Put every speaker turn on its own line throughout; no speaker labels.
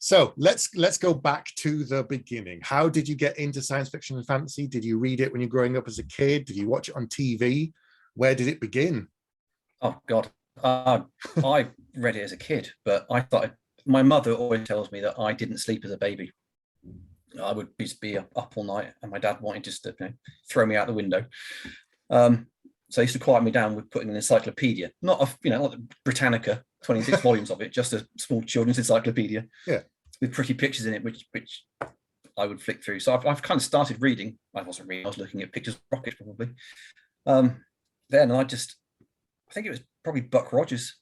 So let's go back to the beginning. How did you get into science fiction and fantasy? Did you read it when you were growing up as a kid? Did you watch it on TV? Where did it begin?
Oh God, I read it as a kid, but I thought my mother always tells me that I didn't sleep as a baby. I would just be up all night, and my dad wanted just to throw me out the window. So he used to quiet me down with putting an encyclopedia, not like Britannica, 26 volumes of it, just a small children's encyclopedia, with pretty pictures in it, which I would flick through. So I've kind of started reading. I wasn't reading; I was looking at pictures of rockets probably. Then I think it was probably Buck Rogers,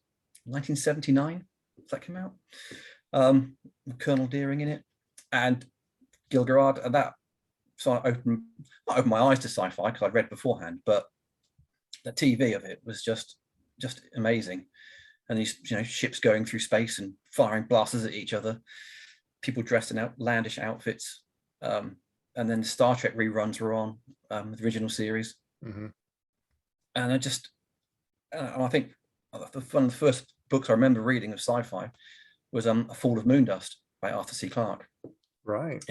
1979, that came out. Colonel Deering in it, and Gilgerard, and that. So I opened my eyes to sci-fi because I'd read beforehand, but the TV of it was just amazing. And these ships going through space and firing blasters at each other, people dressed in outlandish outfits, and then the Star Trek reruns were on, the original series.
Mm-hmm.
And I think one of the first books I remember reading of sci-fi was A Fall of Moondust by Arthur C. Clarke.
Right.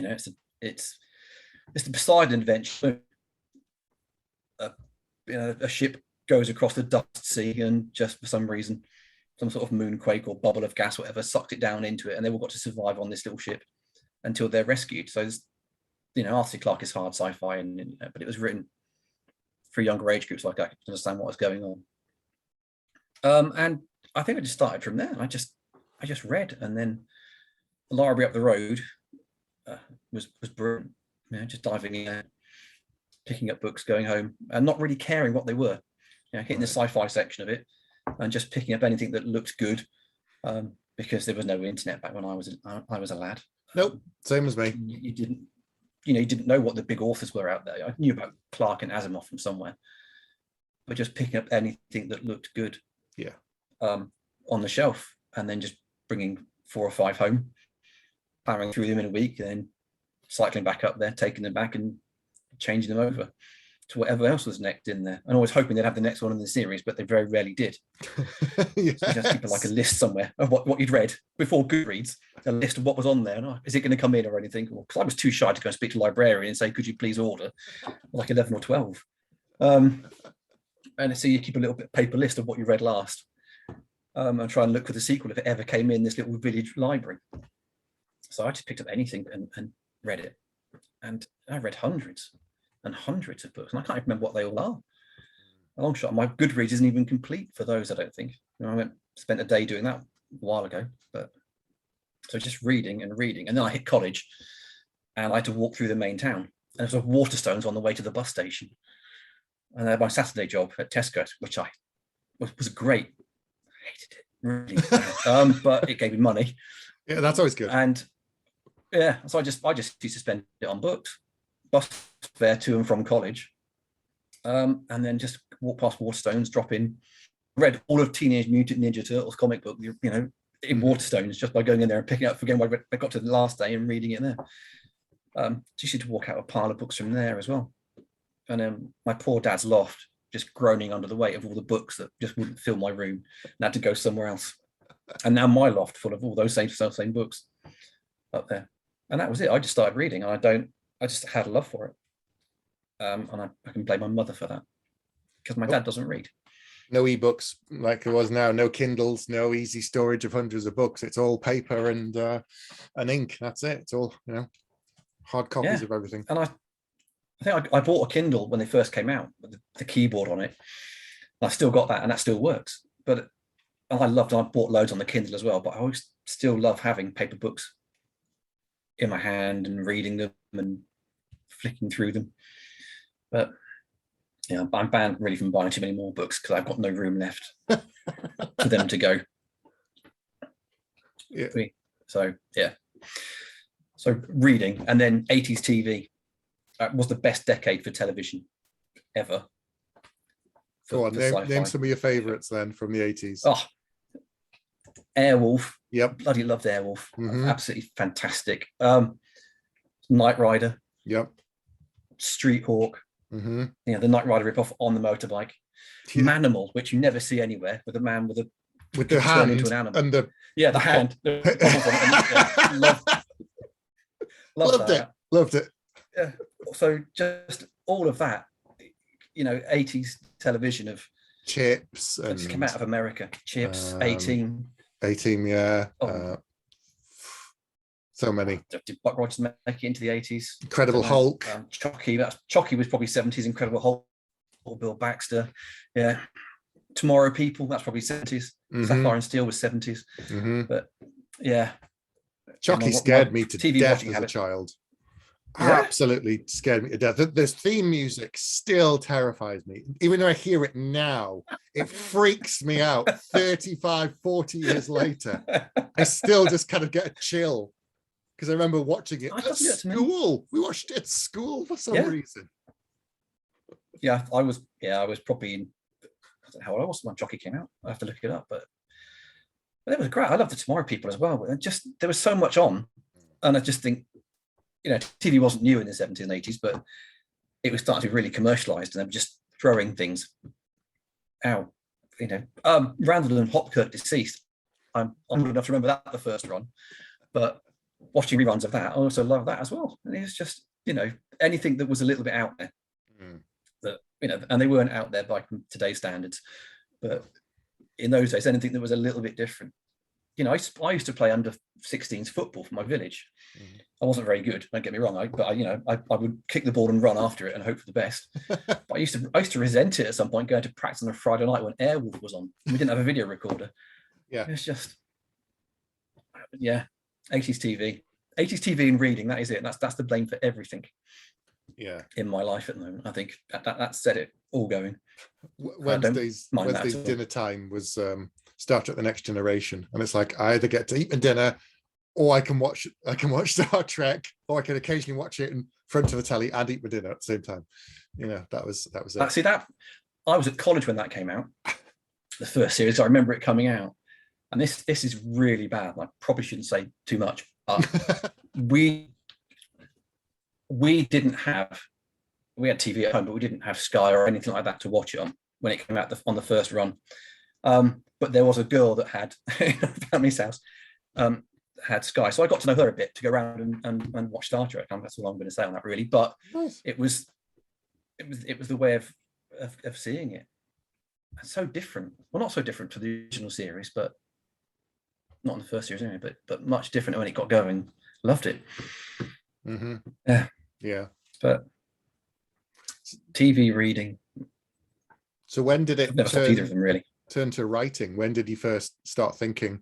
It's the Poseidon adventure. A ship goes across the dust sea, and just for some reason, some sort of moonquake or bubble of gas, whatever, sucked it down into it, and they all got to survive on this little ship until they're rescued. So, Arthur C. Clarke is hard sci-fi, but it was written for younger age groups like I could understand what was going on. And I think I just started from there. I just read, and then the library up the road was brilliant. Just diving in, picking up books, going home, and not really caring what they were. Hitting the sci-fi section of it, and just picking up anything that looked good, because there was no internet back when I was a lad.
Nope, same as me.
You didn't know what the big authors were out there. I knew about Clarke and Asimov from somewhere, but just picking up anything that looked good, on the shelf, and then just bringing 4 or 5 home, powering through them in a week, and then cycling back up there, taking them back and changing them over to whatever else was next in there, and always hoping they'd have the next one in the series, but they very rarely did. Yes. So just keep like a list somewhere of what you'd read before Goodreads, a list of what was on there, and is it going to come in or anything? Because I was too shy to go and speak to a librarian and say, could you please order like 11 or 12? And so you keep a little bit paper list of what you read last, and try and look for the sequel if it ever came in this little village library. So I just picked up anything and read it, and I read hundreds and hundreds of books, and I can't even remember what they all are. A long shot. My Goodreads isn't even complete for those, I don't think. I spent a day doing that a while ago, but so just reading, and then I hit college, and I had to walk through the main town, and there was a Waterstones on the way to the bus station, and I had my Saturday job at Tesco, which was great. I hated it really, but it gave me money.
Yeah, that's always good.
And so I just used to spend it on books, bus fare to and from college, and then just walk past Waterstones, drop in, read all of Teenage Mutant Ninja Turtles comic book, in Waterstones, just by going in there and picking up, forgetting what I got to the last day and reading it there. Just used to walk out a pile of books from there as well. And my poor dad's loft, just groaning under the weight of all the books that just wouldn't fill my room, and had to go somewhere else. And now my loft full of all those same books up there. And that was it. I just started reading, and I just had a love for it. And I can blame my mother for that, because my dad doesn't read.
No ebooks like it was now, no Kindles, no easy storage of hundreds of books. It's all paper and ink. That's it. It's all, hard copies of everything.
And I think I bought a Kindle when they first came out with the keyboard on it. I still got that, and that still works. But I bought loads on the Kindle as well, but I always still love having paper books in my hand and reading them and flicking through them. But I'm banned really from buying too many more books because I've got no room left for them to go.
Yeah.
So reading, and then 80s TV was the best decade for television ever.
Go on, name some of your favorites then from the 80s.
Oh, Airwolf.
Yep.
Bloody loved Airwolf.
Mm-hmm.
Absolutely fantastic. Knight Rider.
Yep.
Street Hawk.
Mm-hmm.
The Knight Rider ripoff on the motorbike. Yeah. Manimal, which you never see anywhere, with a man with a
with the
could turn into
hand
an animal.
and the
Yeah, the hand. Love that.
Loved it.
Yeah. So just all of that, 80s television of
Chips
that just came
and
out of America. Chips, 18.
18, yeah.
Oh.
So many.
Did Buck Rogers make it into the 80s?
Incredible Hulk.
Chucky was probably 70s. Incredible Hulk. Or Bill Baxter. Yeah. Tomorrow People, that's probably 70s. Sapphire and Steel was 70s. But yeah.
Chucky scared me to
TV
death
watching
as
habit.
a child.
Yeah.
Absolutely scared me to death. This theme music still terrifies me. Even though I hear it now, it freaks me out 35, 40 years later. I still just kind of get a chill because I remember watching it at school. We watched it at school for some reason.
Yeah, I was probably in, I don't know how old I was when Chucky came out. I have to look it up, but it was great. I love the Tomorrow People as well. And just there was so much on, and I just think, TV wasn't new in the 70s and 80s, but it was starting to be really commercialized, and they were just throwing things out. Randall and Hopkirk Deceased. I'm old enough to remember that the first run, but watching reruns of that, I also love that as well. And it's just anything that was a little bit out there. That and they weren't out there by today's standards, but in those days, anything that was a little bit different. I used to play under 16s football for my village. I wasn't very good, don't get me wrong. But I would kick the ball and run after it and hope for the best. But I used to resent it at some point, going to practice on a Friday night when Airwolf was on. We didn't have a video recorder.
Yeah,
it's just 80s TV and reading. That is it. That's the blame for everything. Yeah, in my life at the moment, I think that set it all going.
Wednesday's dinner time was Star Trek: The Next Generation, and it's like I either get to eat my dinner, or I can watch Star Trek, or I can occasionally watch it in front of the telly and eat my dinner at the same time. That was it.
See that I was at college when that came out, the first series. I remember it coming out, and this is really bad. I probably shouldn't say too much, but we didn't have. We had TV at home, but we didn't have Sky or anything like that to watch it on when it came out on the first run. But there was a girl that had family's house had Sky, so I got to know her a bit to go around and watch Star Trek. That's all I'm going to say on that, really. But nice. It was the way of seeing it. It's so different. Well, not so different to the original series, but not in the first series anyway. But much different when it got going. Loved it. Yeah. But TV reading.
So when did it
I've never stopped either of them, really.
Turn to writing? When did you first start thinking,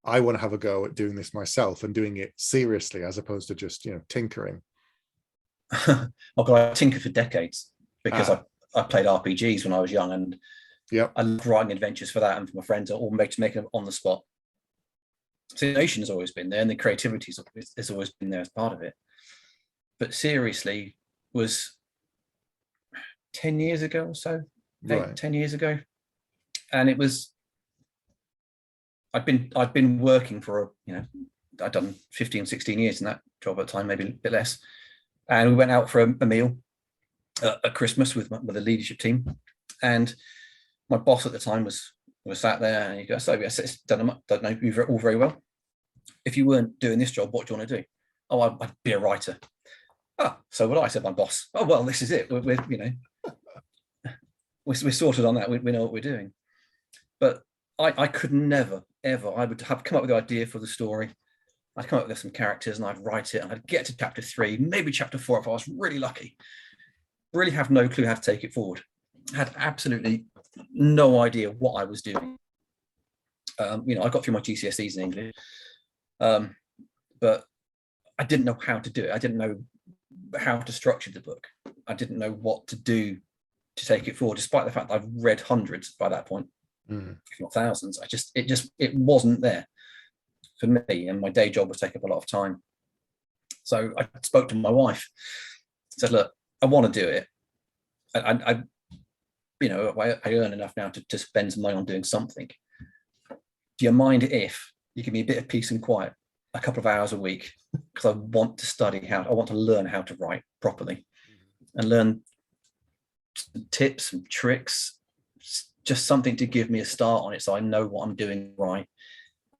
I want to have a go at doing this myself and doing it seriously as opposed to just tinkering?
I tinkered for decades because I played RPGs when I was young, and I loved writing adventures for that and for my friends, or making them on the spot. So the innovation has always been there, and the creativity has always been there as part of it. But seriously, was 10 years ago or so, 10 years ago. And it was, I'd been working for, I'd done 15, 16 years in that job at the time, maybe a bit less. And we went out for a meal at Christmas with the leadership team. And my boss at the time was sat there, and he goes, so yes, don't know you all very well. If you weren't doing this job, what do you want to do? Oh, I'd be a writer. Oh, so would I, said my boss. Oh, well, this is it. We're sorted on that. We know what we're doing. But I could never, ever, I would have come up with the idea for the story. I'd come up with some characters and I'd write it, and I'd get to chapter 3, maybe chapter 4 if I was really lucky. Really have no clue how to take it forward. I had absolutely no idea what I was doing. I got through my GCSEs in English, but I didn't know how to do it. I didn't know how to structure the book. I didn't know what to do to take it forward, despite the fact that I've read hundreds by that point, if not thousands. It wasn't there for me, and my day job would take up a lot of time. So I spoke to my wife, said, look, I want to do it. I earn enough now to spend some money on doing something. Do you mind if you give me a bit of peace and quiet, a couple of hours a week, because I want to I want to learn how to write properly and learn some tips and tricks, just something to give me a start on it, so I know what I'm doing right,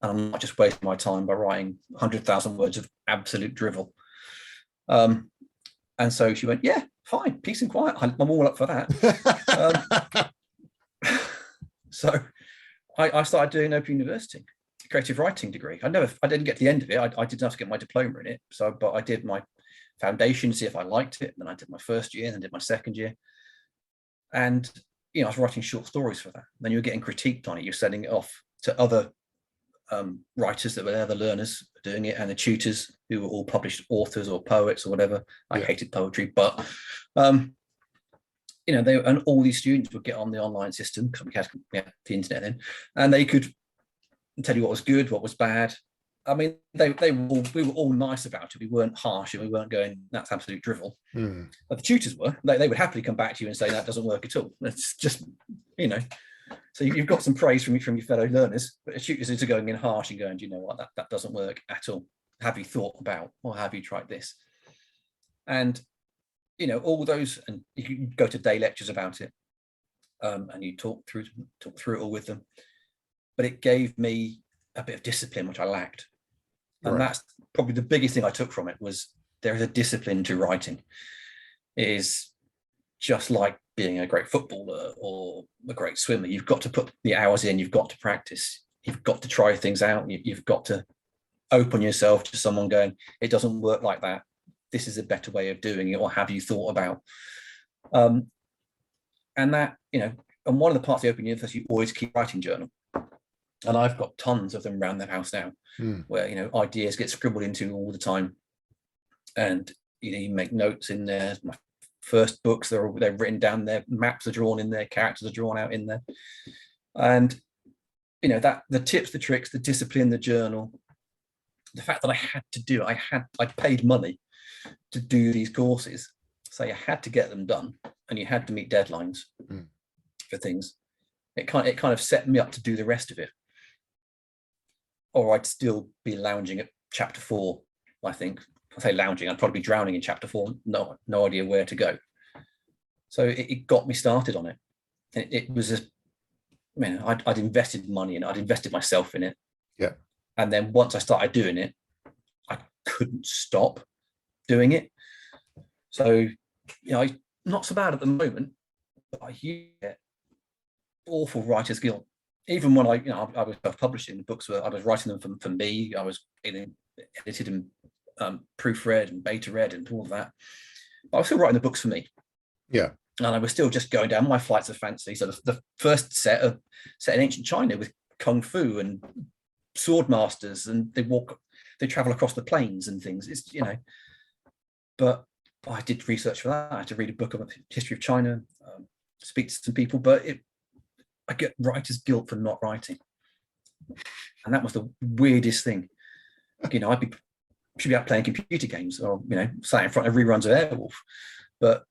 and I'm not just wasting my time by writing 100,000 words of absolute drivel. And so she went, yeah, fine, peace and quiet. I'm all up for that. So I started doing Open University, creative writing degree. I didn't get to the end of it. I didn't have to get my diploma in it. But I did my foundation to see if I liked it. Then I did my first year, and did my second year. And, I was writing short stories for that. Then you were getting critiqued on it. You're sending it off to other writers that were there, the learners doing it, and the tutors who were all published authors or poets or whatever. I hated poetry, but and all these students would get on the online system, because we had the internet then, and they could tell you what was good, what was bad. I mean, we were all nice about it. We weren't harsh, and we weren't going, that's absolute drivel. But the tutors were. They would happily come back to you and say, that doesn't work at all. It's just, So you've got some praise from your fellow learners, but the tutors are going in harsh and going, do you know what, that doesn't work at all. Have you thought about, or have you tried this? And all those, and you can go to day lectures about it, and you talk through it all with them. But it gave me a bit of discipline, which I lacked. And that's probably the biggest thing I took from it, was there is a discipline to writing. It is just like being a great footballer or a great swimmer. You've got to put the hours in, you've got to practice, you've got to try things out, you've got to open yourself to someone going, it doesn't work like that, this is a better way of doing it, or have you thought about? And that, and one of the parts of the Open University, you always keep writing journal. And I've got tons of them around the house now, where, ideas get scribbled into all the time. And, you make notes in there. My first books, they're written down there, maps are drawn in there, characters are drawn out in there. And, that the tips, the tricks, the discipline, the journal, the fact that I had to do it, I paid money to do these courses. So you had to get them done, and you had to meet deadlines for things. It kind of set me up to do the rest of it. Or I'd still be lounging at chapter 4, I think. I say lounging, I'd probably be drowning in chapter 4, no idea where to go. So it got me started on it. It was I'd invested money in it, I'd invested myself in it.
Yeah. And
then once I started doing it, I couldn't stop doing it. So, not so bad at the moment, but I get awful writer's guilt. Even when I was self-publishing, the books I was writing them for me. I was edited and proofread and beta read and all of that. But I was still writing the books for me.
Yeah. And
I was still just going down my flights of fancy. So the first set in ancient China with kung fu and sword masters, and they travel across the plains and things. It's but I did research for that. I had to read a book of the history of China, speak to some people, but I get writer's guilt for not writing. And that was the weirdest thing. Should be out playing computer games, or sat in front of reruns of Airwolf. But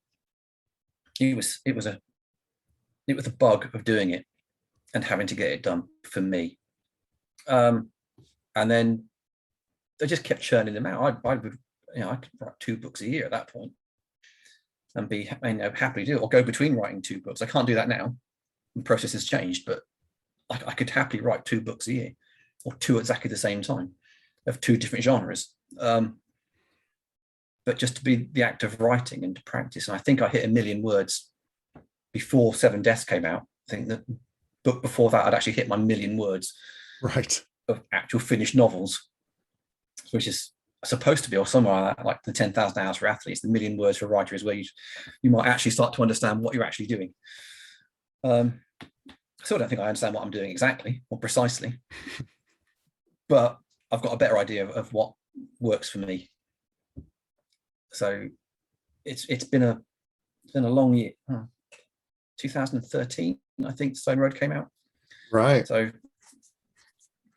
it was a bug of doing it and having to get it done for me. And then they just kept churning them out. I could write 2 books a year at that point, and be happily do it, or go between writing 2 books. I can't do that now. The process has changed, but I could happily write 2 books a year, or 2 at exactly the same time, of 2 different genres. But just to be the act of writing and to practice. And I think I hit 1 million words before 7 Deaths came out. I think the book before that, I'd actually hit my 1 million words of actual finished novels, which is supposed to be, or somewhere like the 10,000 hours for athletes. The 1 million words for a writer is where you might actually start to understand what you're actually doing. I still don't think I understand what I'm doing exactly or precisely, but I've got a better idea of what works for me. So it's been a long year. 2013, I think Stone Road came out.
Right.
So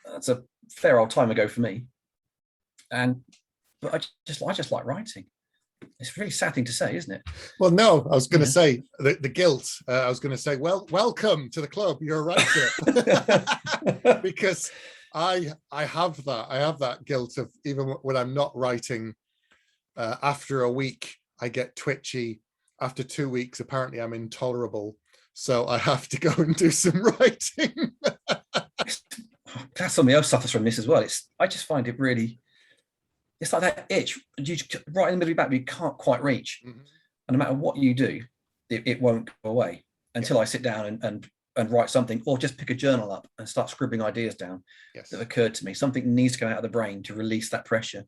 that's a fair old time ago for me. But I just like writing. It's a really sad thing to say, isn't it?
Well, no, I was going to say the guilt. I was going to say, well, welcome to the club. You're a writer. Because I have that guilt of, even when I'm not writing, after a week, I get twitchy. After 2 weeks, apparently I'm intolerable. So I have to go and do some writing.
That's something else suffers from this as well. I just find it really, it's like that itch you right in the middle of your back, but you can't quite reach.
Mm-hmm.
And no matter what you do, it won't go away until I sit down and write something, or just pick a journal up and start scribbling ideas down that occurred to me. Something needs to go out of the brain to release that pressure.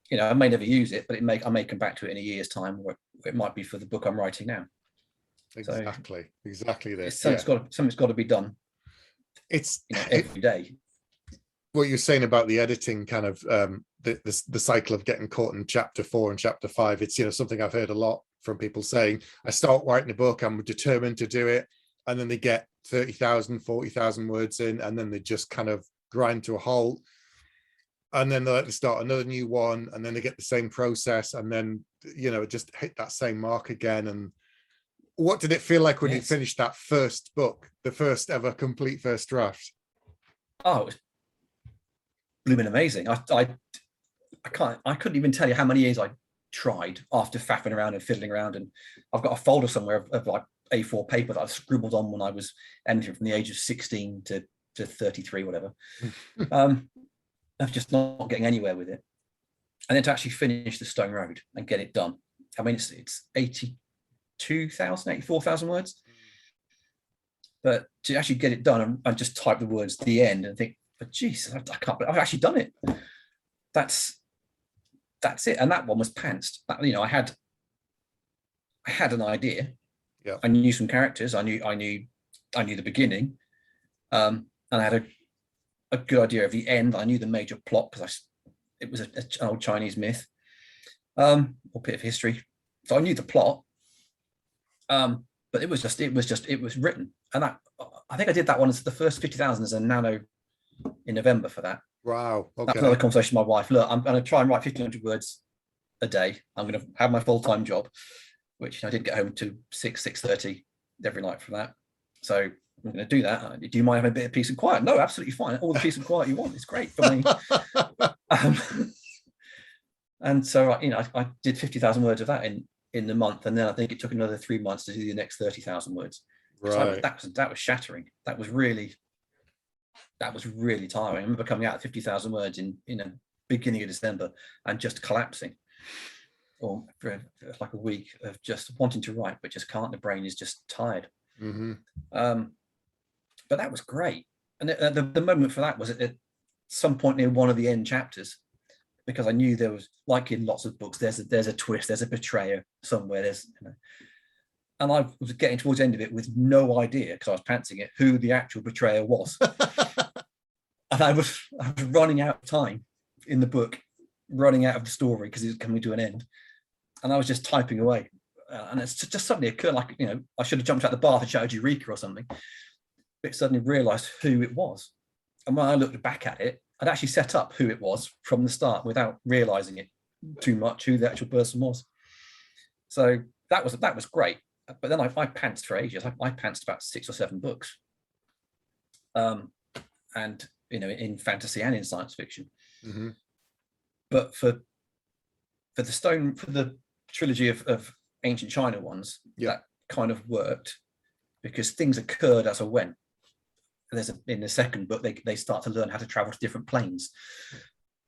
You know, I may never use it, but I may come back to it in a year's time, or it might be for the book I'm writing now.
Exactly this.
Something's got to be done.
It's
every day.
What you're saying about the editing, kind of the cycle of getting caught in chapter 4 and chapter 5. It's, you know, something I've heard a lot from people saying, I start writing a book, I'm determined to do it, and then they get 30,000, 40,000 words in, and then they just kind of grind to a halt. And then they start another new one, and then they get the same process, and then, you know, just hit that same mark again. And what did it feel like when you finished that first book, the first ever complete first draft?
Oh, it was blooming amazing. I couldn't even tell you how many years I tried after faffing around and fiddling around. And I've got a folder somewhere of like A4 paper that I've scribbled on when I was anything from the age of 16 to 33, whatever. Of just not getting anywhere with it. And then to actually finish the Stone Road and get it done. I mean, it's 84,000 words. But to actually get it done and just type the words at the end and think, but geez, I can't believe I've actually done it. That's it. And that one was pantsed. You know, I had an idea.
Yeah.
I knew some characters. I knew the beginning. And I had a good idea of the end. I knew the major plot because it was an old Chinese myth, or bit of history. So I knew the plot. But it was written. And I think I did that one as the first 50,000 as a nano in November for that.
Wow. Okay.
That's another conversation with my wife. Look, I'm going to try and write 1,500 words a day. I'm going to have my full-time job, which I did get home to 6:30 every night for that. So I'm going to do that. Do you mind having a bit of peace and quiet? No, absolutely fine. All the peace and quiet you want. It's great for me. And so, you know, I did 50,000 words of that in the month. And then I think it took another 3 months to do the next 30,000 words.
Right.
So that was shattering. That was really tiring. I remember coming out at 50,000 words in the beginning of December and just collapsing, or for like a week of just wanting to write, but just can't. The brain is just tired.
Mm-hmm.
But that was great. And the moment for that was at some point near one of the end chapters, because I knew there was, like in lots of books, there's a twist, there's a betrayer somewhere. And I was getting towards the end of it with no idea, because I was pantsing it, who the actual betrayer was. And I was running out of time in the book, running out of the story because it was coming to an end. And I was just typing away. And it's just suddenly occurred, like, you know, I should have jumped out the bath and shouted Eureka or something. But it suddenly realized who it was. And when I looked back at it, I'd actually set up who it was from the start without realizing it too much, who the actual person was. So that was great. But then I pantsed for ages. I pantsed about 6 or 7 books. And, you know, in fantasy and in science fiction.
Mm-hmm.
But for the trilogy of ancient China ones, that kind of worked because things occurred as I went. In the second book, they start to learn how to travel to different planes,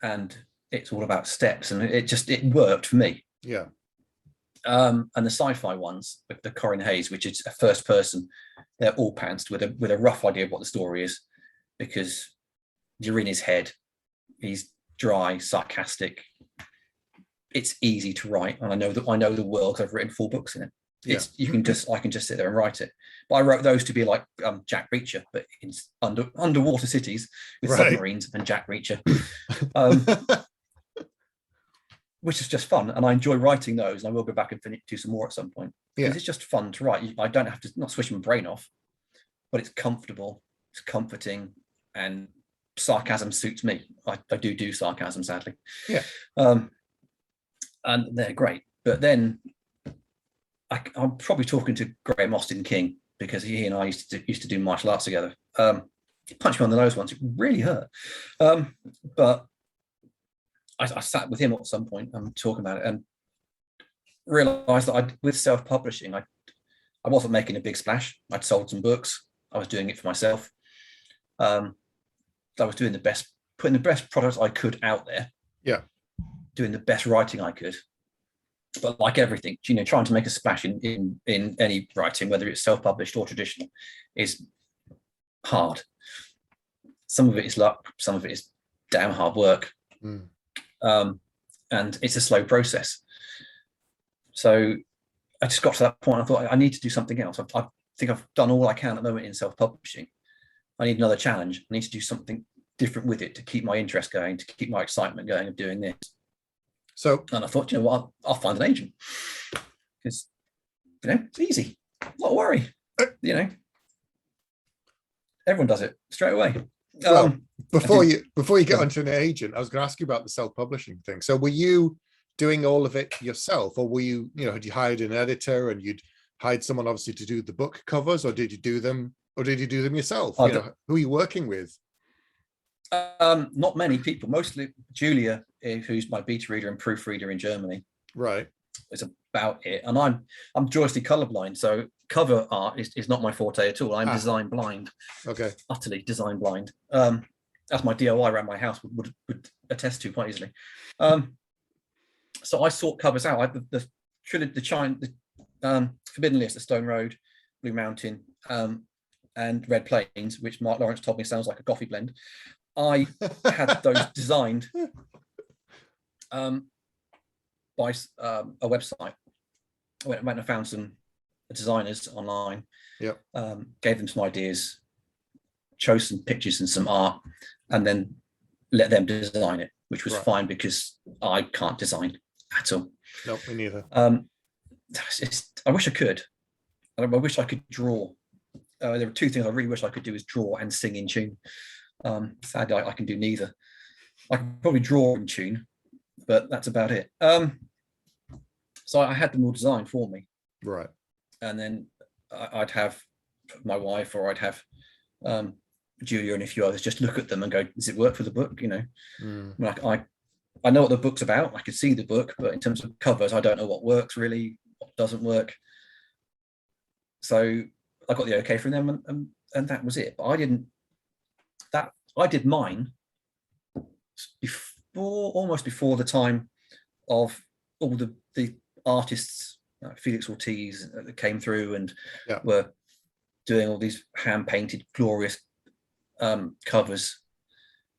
and it's all about steps, and it worked for me.
Yeah.
And the sci-fi ones, with the Corin Hayes, which is a first person, they're all pantsed with a rough idea of what the story is, because you're in his head. He's dry, sarcastic. It's easy to write, and I know the world because I've written 4 books in it. I can just sit there and write it. But I wrote those to be like Jack Reacher, but in underwater cities with submarines and Jack Reacher, which is just fun. And I enjoy writing those, and I will go back and do some more at some point. Because it's just fun to write. I don't have to not switch my brain off, but it's comfortable, it's comforting, and sarcasm suits me. I do sarcasm, sadly.
Yeah.
And they're great. But then I'm probably talking to Graham Austin King, because he and I used to do martial arts together. He punched me on the nose once. It really hurt. But I sat with him at some point and talking about it, and realized that with self-publishing, I wasn't making a big splash. I'd sold some books. I was doing it for myself. I was doing putting the best products I could out there.
Yeah.
Doing the best writing I could. But like everything, trying to make a splash in any writing, whether it's self-published or traditional, is hard. Some of it is luck, some of it is damn hard work. And it's a slow process. So I just got to that point. I thought I need to do something else. I think I've done all I can at the moment in self-publishing. I need another challenge. I need to do something different with it to keep my interest going, to keep my excitement going of doing this. And I thought, what, I'll find an agent, because it's easy, not a worry. Everyone does it straight away.
Well, before you get onto an agent, I was going to ask you about the self-publishing thing. So were you doing all of it yourself, or were you, had you hired an editor and you'd hired someone obviously to do the book covers, or did you do them yourself? Who are you working with?
Not many people, mostly Julia, who's my beta reader and proofreader in Germany.
Right.
Is about it. And I'm joyously colorblind, so cover art is not my forte at all. I'm design blind.
Okay.
Utterly design blind. As my DIY around my house would attest to quite easily. So I sort covers out. The Forbidden List, The Stone Road, Blue Mountain, and Red Plains, which Mark Lawrence told me sounds like a coffee blend. I had those designed by a website. I went and found some designers online.
Yep.
Gave them some ideas, chose some pictures and some art, and then let them design it, which was fine because I can't design at all.
No, me neither.
I wish I could. I wish I could draw. There are two things I really wish I could do, is draw and sing in tune. Sadly, I can do neither. I can probably draw in tune, but that's about it. So I had them all designed for me.
Right. And
then I'd have my wife, or I'd have Julia and a few others just look at them and go, does it work for the book? I know what the book's about. I can see the book, but in terms of covers, I don't know what works really, what doesn't work. So I got the okay from them, and that was it. But I did mine almost before the time of all the artists, Felix Ortiz, that came through and were doing all these hand-painted, glorious covers.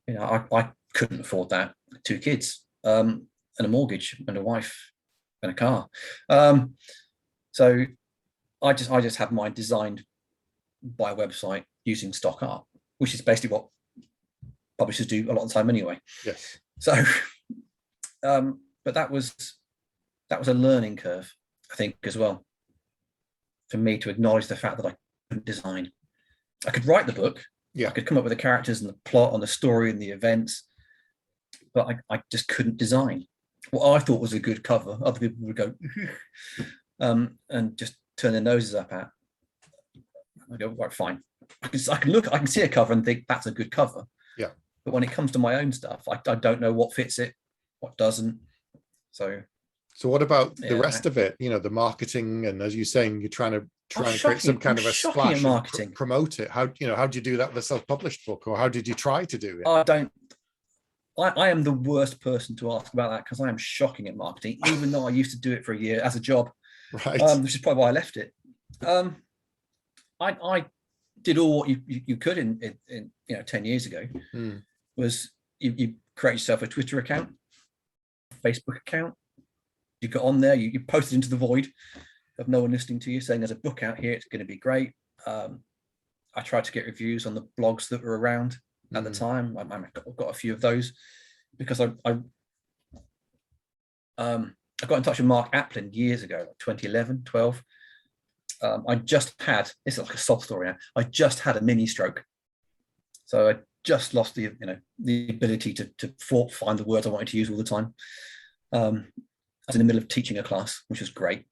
I couldn't afford that. 2 kids, and a mortgage, and a wife, and a car. So I just had mine designed by a website using stock art, which is basically what publishers do a lot of the time anyway.
Yes.
So, but that was a learning curve, I think, as well, for me to acknowledge the fact that I couldn't design. I could write the book.
Yeah.
I could come up with the characters and the plot and the story and the events, but I just couldn't design. What I thought was a good cover, other people would go, and just turn their noses up at. I go, right, fine. I can see a cover and think that's a good cover.
Yeah.
But when it comes to my own stuff, I don't know what fits it, what doesn't. So
what about the rest of it? The marketing, and as you're saying, you're trying to create some kind of a splash
marketing,
promote it. How do you do that with a self-published book, or how did you try to do it?
I am the worst person to ask about that, because I am shocking at marketing, even though I used to do it for a year as a job.
Right.
Which is probably why I left it. I did all what you could in 10 years ago. Was you create yourself a Twitter account, Facebook account. You got on there, you posted into the void of no one listening to you, saying there's a book out here, it's going to be great. I tried to get reviews on the blogs that were around at the time. I've got a few of those, because I got in touch with Mark Applin years ago, like 2011, 12. I just had, this is like a sob story now, I just had a mini stroke. So I just lost the ability to find the words I wanted to use all the time. I was in the middle of teaching a class, which was great.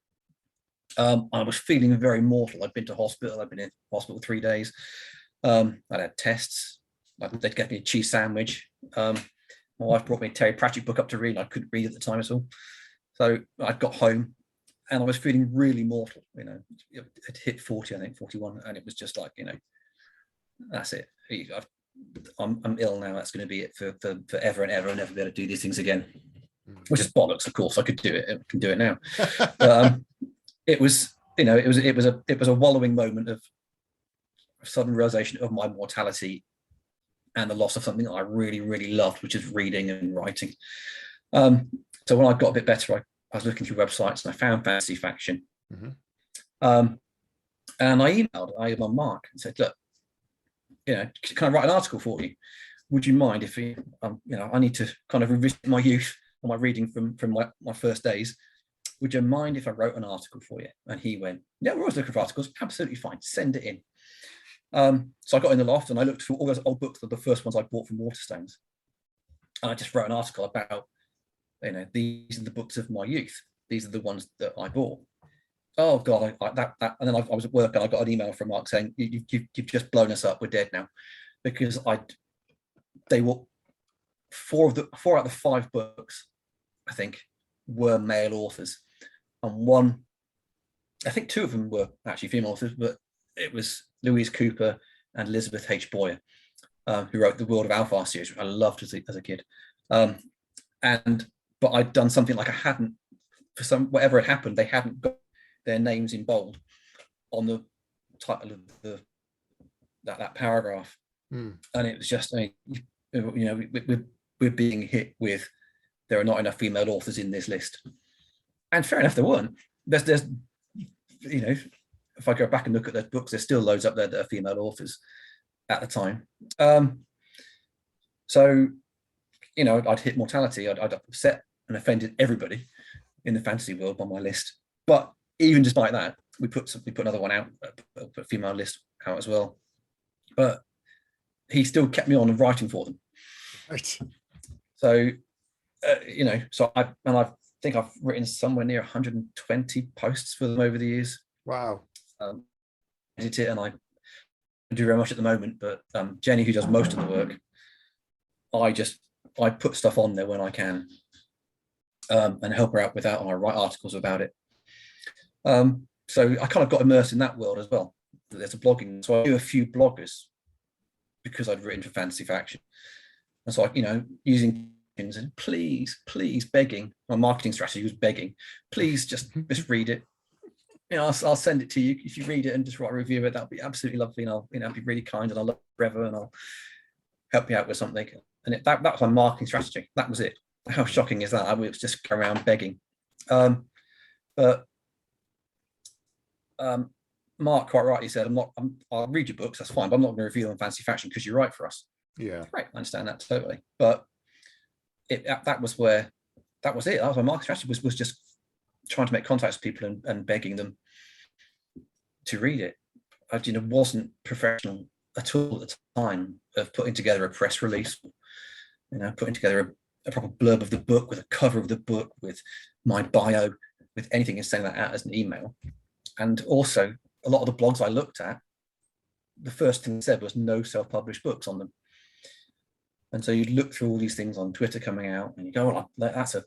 I was feeling very mortal. I'd been to hospital. I'd been in hospital 3 days. I had tests. They'd get me a cheese sandwich. My wife brought me a Terry Pratchett book up to read. I couldn't read at the time at all. So I got home and I was feeling really mortal. It hit 40, I think 41, and it was just like, that's it. I'm ill now. That's going to be it for forever and ever. I'll never be able to do these things again. Which is bollocks, of course. I could do it. I can do it now. But it was a wallowing moment of sudden realization of my mortality and the loss of something that I really, really loved, which is reading and writing. So when I got a bit better, I was looking through websites and I found Fantasy Faction. And I emailed Mark and said, look, can I write an article for you? Would you mind if I need to kind of revisit my youth and my reading from my first days. Would you mind if I wrote an article for you? And he went, yeah, we're always looking for articles. Absolutely fine. Send it in. So I got in the loft and I looked through all those old books, the first ones I bought from Waterstones. And I just wrote an article about, these are the books of my youth. These are the ones that I bought. Oh God, that. And then I was at work and I got an email from Mark saying, you've just blown us up. We're dead now. Because they were four out of the 5 books, I think, were male authors. And I think 2 of them were actually female authors, but it was Louise Cooper and Elizabeth H. Boyer, who wrote the World of Alpha series, which I loved as a kid. But I'd done something like I hadn't, for whatever had happened, they hadn't got their names in bold on the title of that paragraph. And it was just, we're being hit with, there are not enough female authors in this list. And fair enough, there weren't. There's if I go back and look at those books, there's still loads up there that are female authors at the time. So, I'd hit mortality. I'd upset and offended everybody in the fantasy world on my list. But even despite that, we put another one out, put a female list out as well. But he still kept me on and writing for them.
Right.
So, so I think I've written somewhere near 120 posts for them over the years.
Wow.
Edit it, and I do very much at the moment, but Jenny, who does most of the work, I put stuff on there when I can, and help her out with that, and I write articles about it. So I kind of got immersed in that world as well. There's a blogging, so I knew a few bloggers because I'd written for Fantasy Faction, and so using and please begging, my marketing strategy was begging, please just read it. I'll send it to you. If you read it and just write a review of it, that'll be absolutely lovely. And I'll be really kind, and I'll love you forever, and I'll help you out with something. And that was my marketing strategy. That was it. How shocking is that? I was just go around begging. But Mark quite rightly said, I'll read your books, that's fine, but I'm not going to review them on Fantasy Faction because you write for us.
Yeah.
Right, I understand that totally. But that was it. That was my marketing strategy, was just trying to make contacts with people and begging them to read it. I wasn't professional at all at the time of putting together a press release, putting together a proper blurb of the book with a cover of the book with my bio, with anything, and sending that out as an email. And also a lot of the blogs I looked at, the first thing they said was no self-published books on them. And so you'd look through all these things on Twitter coming out and you go, well, that's a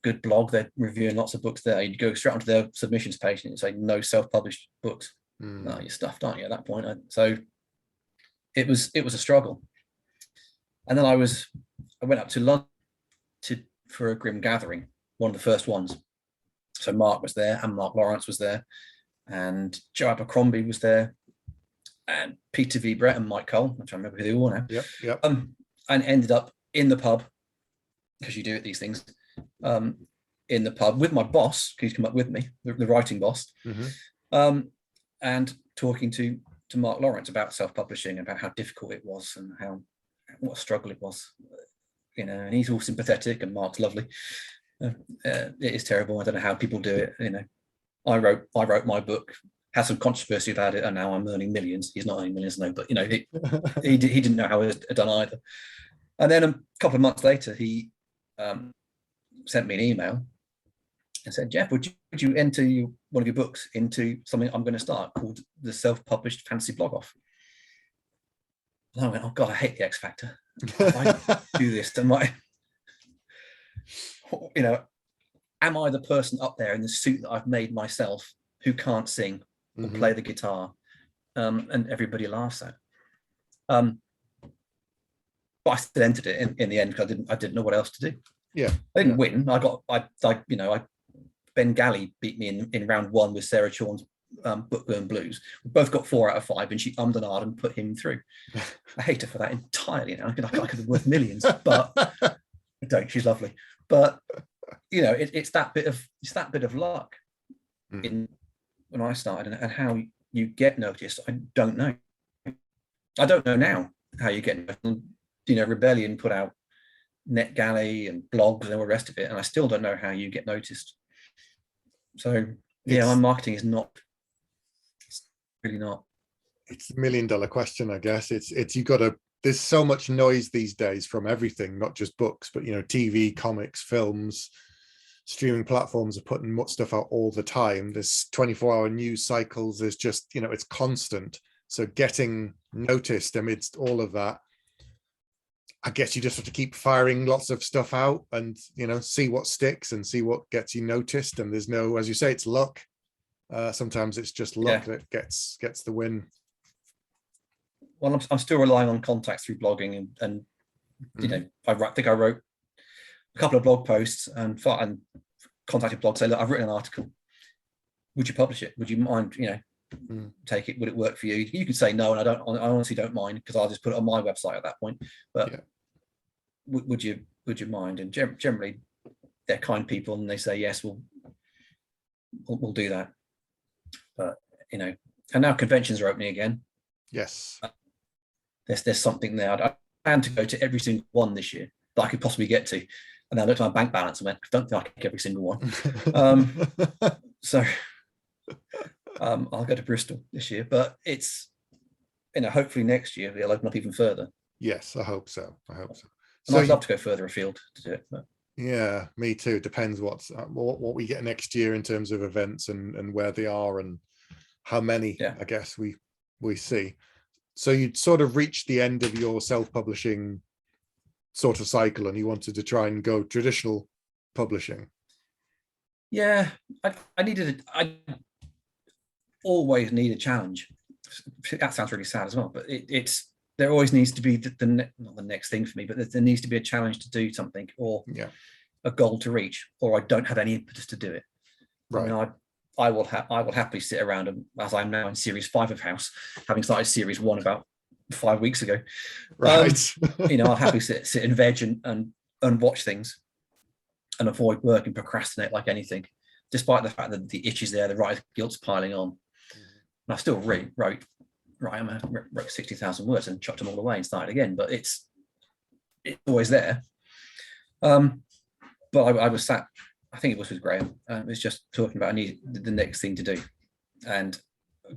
good blog, they're reviewing lots of books there. You'd go straight onto their submissions page and it'd say no self-published books. No, you're stuffed, aren't you, at that point? So it was a struggle. And then I went up to London for a Grim Gathering, one of the first ones. So Mark was there, and Mark Lawrence was there, and Joe Abercrombie was there, and Peter V. Brett and Mike Cole, which I remember who they were now.
Yep.
And ended up in the pub, because you do at these things, in the pub with my boss, who's come up with me, the writing boss, and talking to Mark Lawrence about self-publishing, about how difficult it was and what a struggle it was. And he's all sympathetic, and Mark's lovely. It is terrible. I don't know how people do it. I wrote my book, had some controversy about it, and now I'm earning millions. He's not earning millions, no, but he didn't know how it was done either. And then a couple of months later, he sent me an email and said, Geoff, would you enter one of your books into something I'm going to start called the Self-Published Fantasy Blog Off? And I went, oh God, I hate the X Factor. If I do this, then am I the person up there in the suit that I've made myself who can't sing or play the guitar, and everybody laughs at? But I still entered it in the end because I didn't know what else to do.
Yeah,
I didn't win. Ben Galley beat me in round 1 with Sarah Chorn's Bookworm Blues. We both got 4 out of 5, and she ummed and ahed and put him through. I hate her for that entirely now. I could have worth millions, but I don't. She's lovely. But it's that bit of luck in when I started, and how you get noticed. I don't know. I don't know now how you get noticed. Rebellion put out NetGalley and blogs and all the rest of it, and I still don't know how you get noticed. So my marketing is not. It's really not.
It's $1 million question, I guess. It's you got to. There's so much noise these days from everything, not just books, but TV, comics, films, streaming platforms are putting stuff out all the time. There's 24-hour news cycles. There's just it's constant. So getting noticed amidst all of that, I guess you just have to keep firing lots of stuff out and see what sticks and see what gets you noticed. And there's no, as you say, it's luck. Sometimes it's just luck that gets the win.
Well, I'm still relying on contacts through blogging, and I think I wrote a couple of blog posts and contacted blogs, say, look, I've written an article. Would you publish it? Would you mind? Take it? Would it work for you? You can say no, and I honestly don't mind, because I'll just put it on my website at that point. But would you mind? And generally, they're kind people, and they say yes, we'll do that. But and now conventions are opening again.
Yes,
there's something there. I plan to go to every single one this year that I could possibly get to, and I looked at my bank balance and went, I don't think I can get every single one. So I'll go to Bristol this year, but it's hopefully next year it'll open up even further.
Yes, I hope so.
And so I'd love to go further afield to do it. But.
Yeah, me too. It depends what we get next year in terms of events and where they are and how many. I guess we see. So you'd sort of reached the end of your self-publishing sort of cycle, and you wanted to try and go traditional publishing.
Yeah, I always need a challenge. That sounds really sad as well, but there always needs to be not the next thing for me, but there needs to be a challenge to do something, or a goal to reach, or I don't have any impetus to do it.
Right.
I mean, I will happily sit around, as I'm now in series 5 of House, having started series 1 about 5 weeks ago.
Right.
I'll happily sit and veg and watch things and avoid work and procrastinate like anything, despite the fact that the itch is there, the writer's guilt's piling on. And I still wrote 60,000 words and chucked them all away and started again, but it's always there. But I was sat, I think it was with Graham, it was just talking about I need the next thing to do, and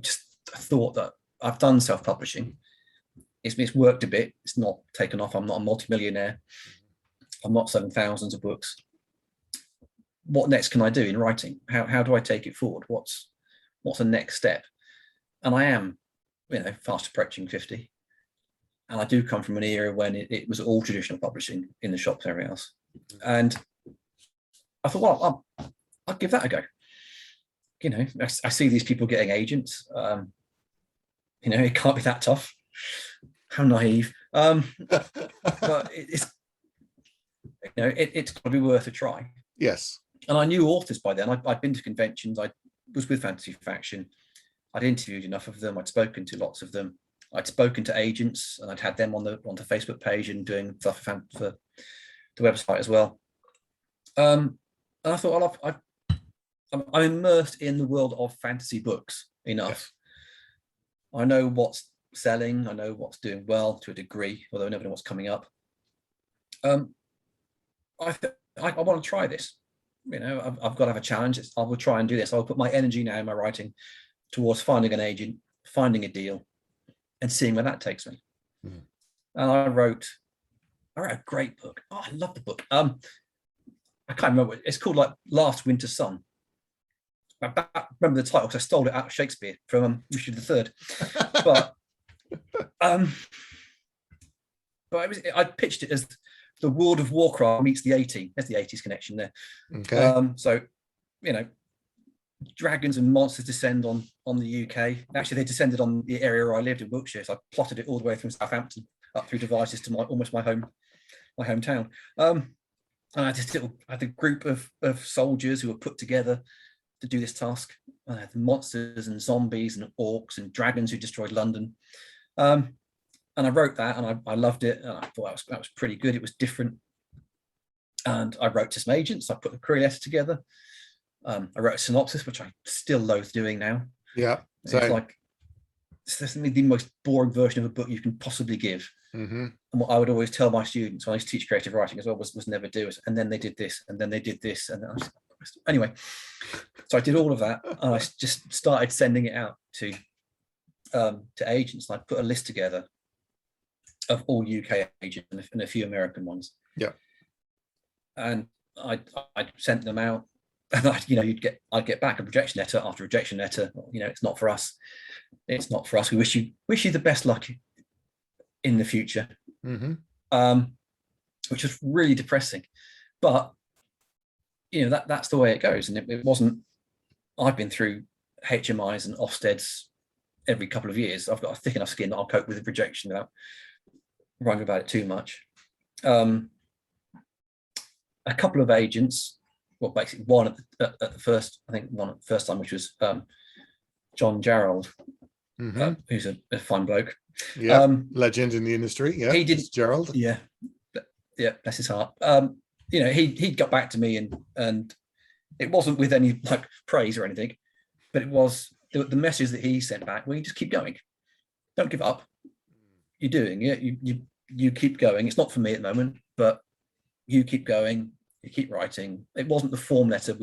just thought that I've done self-publishing. It's worked a bit. It's not taken off. I'm not a multimillionaire. I'm not selling thousands of books. What next can I do in writing? How do I take it forward? What's the next step? And I am, fast approaching 50. And I do come from an era when it was all traditional publishing in the shops and everything else. And I thought, well, I'll give that a go. I see these people getting agents. It can't be that tough. How naive. But it's got to be worth a try.
Yes.
And I knew authors by then. I'd been to conventions. I was with Fantasy Faction. I'd interviewed enough of them. I'd spoken to lots of them. I'd spoken to agents, and I'd had them on the Facebook page and doing stuff for the website as well. And I thought, well, I'm immersed in the world of fantasy books enough. Yes. I know what's selling. I know what's doing well to a degree, although I never know what's coming up. I want to try this. I've got to have a challenge. I will try and do this. I'll put my energy now in my writing towards finding an agent, finding a deal, and seeing where that takes me. Mm. And I wrote a great book. Oh, I love the book. I can't remember. It's called like Last Winter Sun. I remember the title because I stole it out of Shakespeare from Richard III. But I pitched it as the World of Warcraft meets the 80s. There's the 80s connection there.
Okay.
So, dragons and monsters descend on the UK. Actually, they descended on the area where I lived in Wiltshire. So I plotted it all the way from Southampton up through Devizes to almost my hometown. And I had a group of soldiers who were put together to do this task. I had monsters and zombies and orcs and dragons who destroyed London. And I wrote that, and I loved it, and I thought that was pretty good. It was different. And I wrote to some agents. I put the query letter together. I wrote a synopsis, which I still loathe doing now.
Yeah.
So it's definitely the most boring version of a book you can possibly give.
Mm-hmm.
And what I would always tell my students when I used to teach creative writing as well was never do it. And then they did this, and then they did this, and then anyway. So I did all of that, and I just started sending it out to agents. And I put a list together of all UK agents and a few American ones.
Yeah. And
I sent them out. And I'd get back a rejection letter after rejection letter. It's not for us. It's not for us. We wish you the best luck in the future.
Mm-hmm.
Which was really depressing. But that's the way it goes. And it wasn't. I've been through HMIs and Ofsteds every couple of years. I've got a thick enough skin that I'll cope with rejection without writing about it too much. A couple of agents. Well, basically one at the first, I think one at the first time, which was John Gerald, who's a fine bloke.
Yeah, legend in the industry. Yeah,
he did
Gerald.
Yeah, bless his heart. He got back to me, and it wasn't with any praise or anything, but it was the message that he sent back. Well, you just keep going, don't give up. You're doing it. You keep going. It's not for me at the moment, but you keep going. You keep writing. It wasn't the form letter.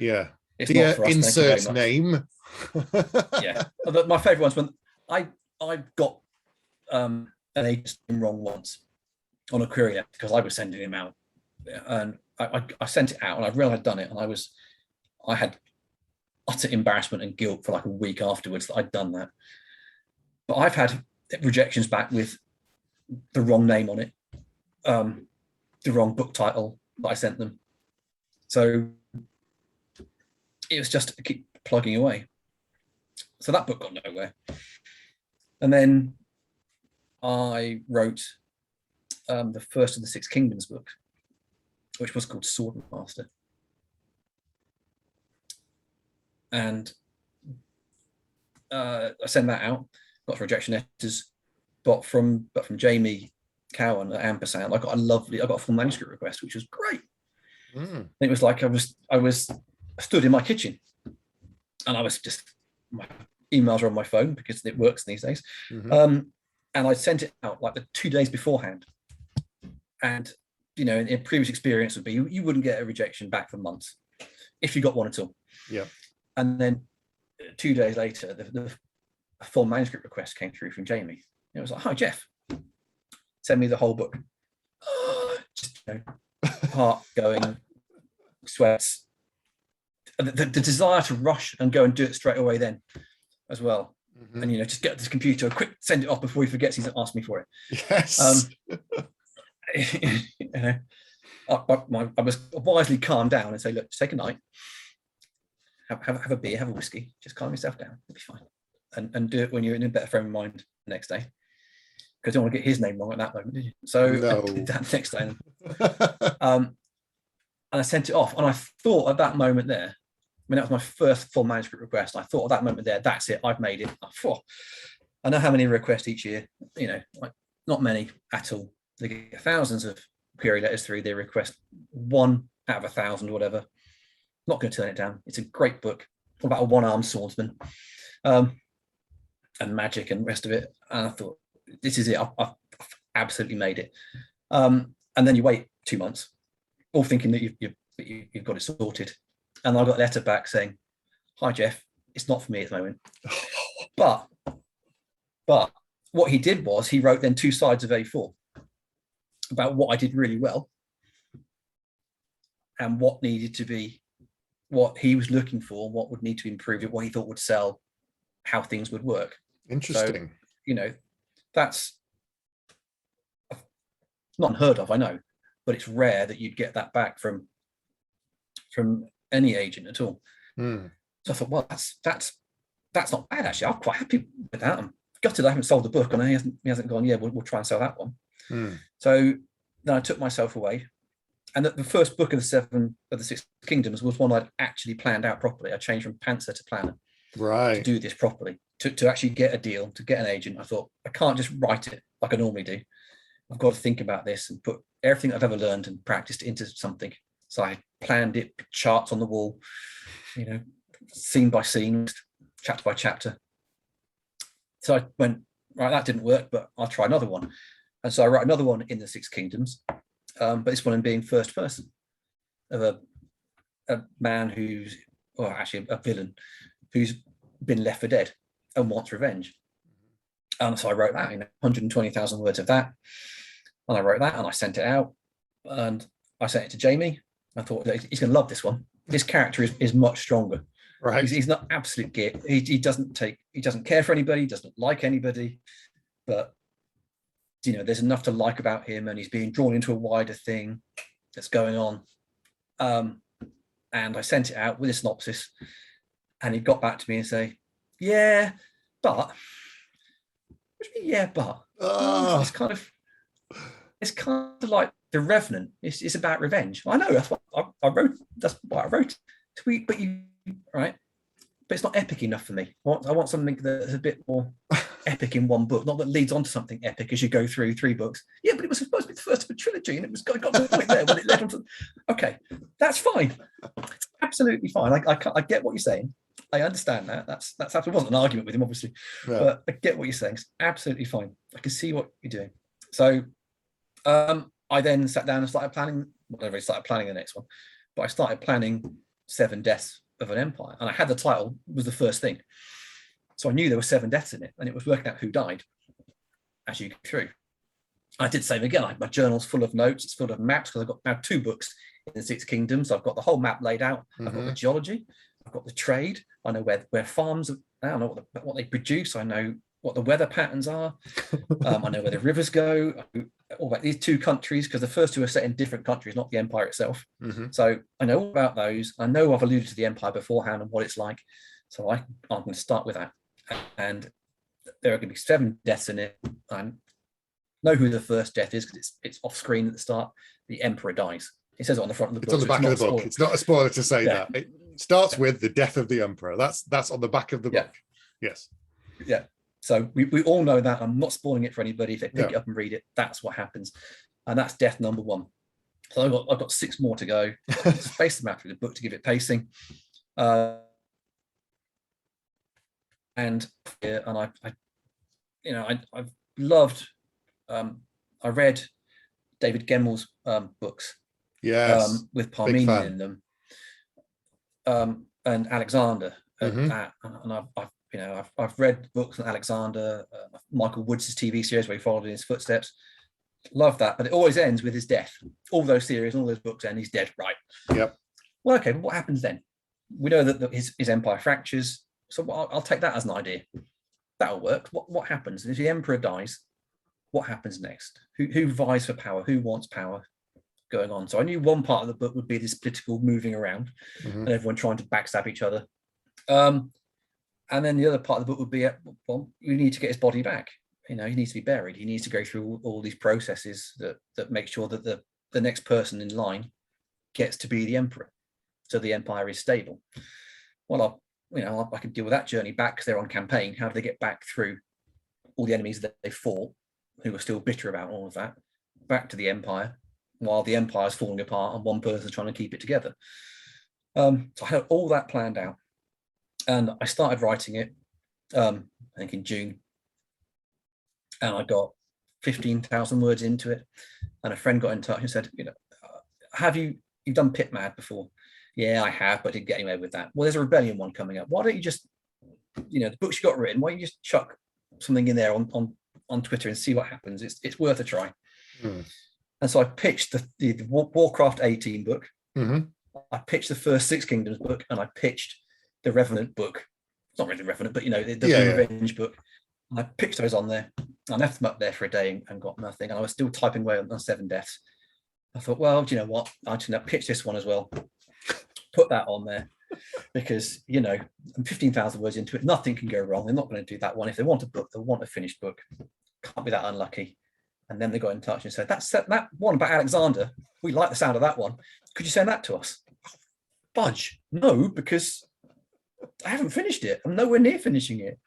Yeah.
It's not for us.
Insert name.
Yeah. My favourite ones when I got an agent wrong once on a query letter because I was sending him out, and I sent it out and I realised I'd done it, and I had utter embarrassment and guilt for a week afterwards that I'd done that. But I've had rejections back with the wrong name on it, the wrong book title that I sent them. So it was just to keep plugging away. So that book got nowhere. And then I wrote the first of the Six Kingdoms book, which was called Sword Master. And I sent that out, got rejection letters, but from Jamie Cowan at Ampersand, I got a full manuscript request, which was great. It was like I was stood in my kitchen, and I was just, my emails are on my phone because it works these days. And I sent it out the 2 days beforehand, and in previous experience would be you wouldn't get a rejection back for months if you got one at all.
Yeah. And
then 2 days later, the full manuscript request came through from Jamie. It was like, "Hi, Geoff, send me the whole book." Just heart going, sweats, the desire to rush and go and do it straight away then as well. And just get this computer, quick, send it off before he forgets he's asked me for it.
Yes.
I was wisely calmed down and say, "Look, just take a night, have a beer, have a whiskey, just calm yourself down, it'll be fine, and do it when you're in a better frame of mind the next day, because you don't want to get his name wrong at that moment, did you?" So no. I did that next day. And I sent it off, and I thought at that moment there, that was my first full manuscript request. I thought at that moment there, that's it, I've made it. I know how many requests each year, not many at all. They get thousands of query letters through. They request 1 out of 1,000, whatever. Not going to turn it down. It's a great book, all about a one-armed swordsman, and magic and the rest of it. And I thought, this is it. I've absolutely made it. And then you wait 2 months, all thinking that you've got it sorted. And I got a letter back saying, "Hi, Geoff, it's not for me at the moment." But what he did was he wrote then 2 sides of A4 about what I did really well and what needed to be, what he was looking for, what would need to improve it, what he thought would sell, how things would work.
Interesting.
So, that's not unheard of, I know, but it's rare that you'd get that back from any agent at all.
Mm.
So I thought, well, that's not bad actually. I'm quite happy with that. I'm gutted I haven't sold the book, and he hasn't gone, yeah, we'll try and sell that one.
Mm.
So then I took myself away, and the first book of the Six Kingdoms was one I'd actually planned out properly. I changed from pantser to planner, to do this properly, to actually get a deal, to get an agent. I thought, I can't just write it like I normally do. I've got to think about this and put everything I've ever learned and practiced into something. So I planned it, charts on the wall, scene by scene, chapter by chapter. So I went, right, that didn't work, but I'll try another one. And so I wrote another one in the Six Kingdoms, but this one in being first person, of a man who's, or actually a villain, who's been left for dead and wants revenge. And so I wrote that, 120,000 words of that. And I wrote that and I sent it out, and I sent it to Jamie. I thought, he's going to love this one. This character is much stronger.
Right.
He's not absolute git. He doesn't care for anybody, doesn't like anybody, but there's enough to like about him, and he's being drawn into a wider thing that's going on. And I sent it out with a synopsis, and he got back to me and say, yeah, but what do you mean, yeah, but it's kind of like The Revenant. It's about revenge. I know, that's what I wrote. That's what I wrote. But you, right? But it's not epic enough for me. I want something that's a bit more epic in one book, not that leads on to something epic as you go through 3 books. Yeah, but it was supposed to be the first of a trilogy, and it got to the point there when it led on to. Okay, that's fine. It's absolutely fine. I get what you're saying. I understand that. That's it wasn't an argument with him, obviously, but I get what you're saying. It's absolutely fine. I can see what you're doing. So I then sat down and started planning. Whatever, I started planning the next one, but I started planning 7 deaths of an empire, and I had the title was the first thing, so I knew there were 7 deaths in it, and it was working out who died as you go through. I did the same again. My journal's full of notes, it's full of maps, because I've got now 2 books in the 6 Kingdoms. I've got the whole map laid out. I've got the geology, I've got the trade, I know where farms are, I know what they produce, I know what the weather patterns are, I know where the rivers go, all about these 2 countries, because the first 2 are set in different countries, not the empire itself. So I know all about those. I know I've alluded to the empire beforehand and what it's like, so I'm going to start with that. And there are going to be 7 deaths in it. I know who the first death is, because it's off screen at the start. The emperor dies. It says it on the front of the book.
It's on the back of the book. It's not a spoiler to say that. It starts with the death of the emperor. That's on the back of the book. Yes. Yeah.
So we all know that. I'm not spoiling it for anybody. If they pick it up and read it, that's what happens. And that's death number 1. So I've got 6 more to go. Space them out through the book to give it pacing. And I've loved. I read David Gemmell's books.
Yes.
With Parmenion in them. And Alexander. And I've read books on Alexander, Michael Woods' TV series where he followed in his footsteps. Love that, but it always ends with his death. All those series, all those books end, he's dead, right?
Yep.
Well, okay, but what happens then? We know that his empire fractures, so I'll take that as an idea. That'll work. What happens? If the emperor dies, what happens next? Who vies for power? Who wants power going on? So I knew one part of the book would be this political moving around and everyone trying to backstab each other. And then the other part of the book would be, well, you need to get his body back. He needs to be buried. He needs to go through all these processes that make sure that the next person in line gets to be the emperor, so the empire is stable. Well, I can deal with that journey back because they're on campaign. How do they get back through all the enemies that they fought, who are still bitter about all of that, back to the empire, while the empire is falling apart and one person's trying to keep it together. So I had all that planned out. And I started writing it, I think in June, and I got 15,000 words into it. And a friend got in touch and said, you've done Pit Mad before? Yeah, I have, but I didn't get anywhere with that. Well, there's a Rebellion one coming up. Why don't you just, the books you got written, why don't you just chuck something in there on Twitter and see what happens? It's worth a try. And so I pitched the Warcraft 18 book. I pitched the first 6 Kingdoms book, and I pitched the Revenant book. It's not really Revenant, but the Revenge book. I pitched those on there, I left them up there for a day and got nothing. And I was still typing away on 7 deaths. I thought, well, do you know what? I'm just going to pitch this one as well. Put that on there because, you know, I'm 15,000 words into it. Nothing can go wrong. They're not going to do that one. If they want a book, they want a finished book. Can't be that unlucky. And then they got in touch and said, that one about Alexander, we like the sound of that one. Could you send that to us? Fudge. No, because I haven't finished it. I'm nowhere near finishing it.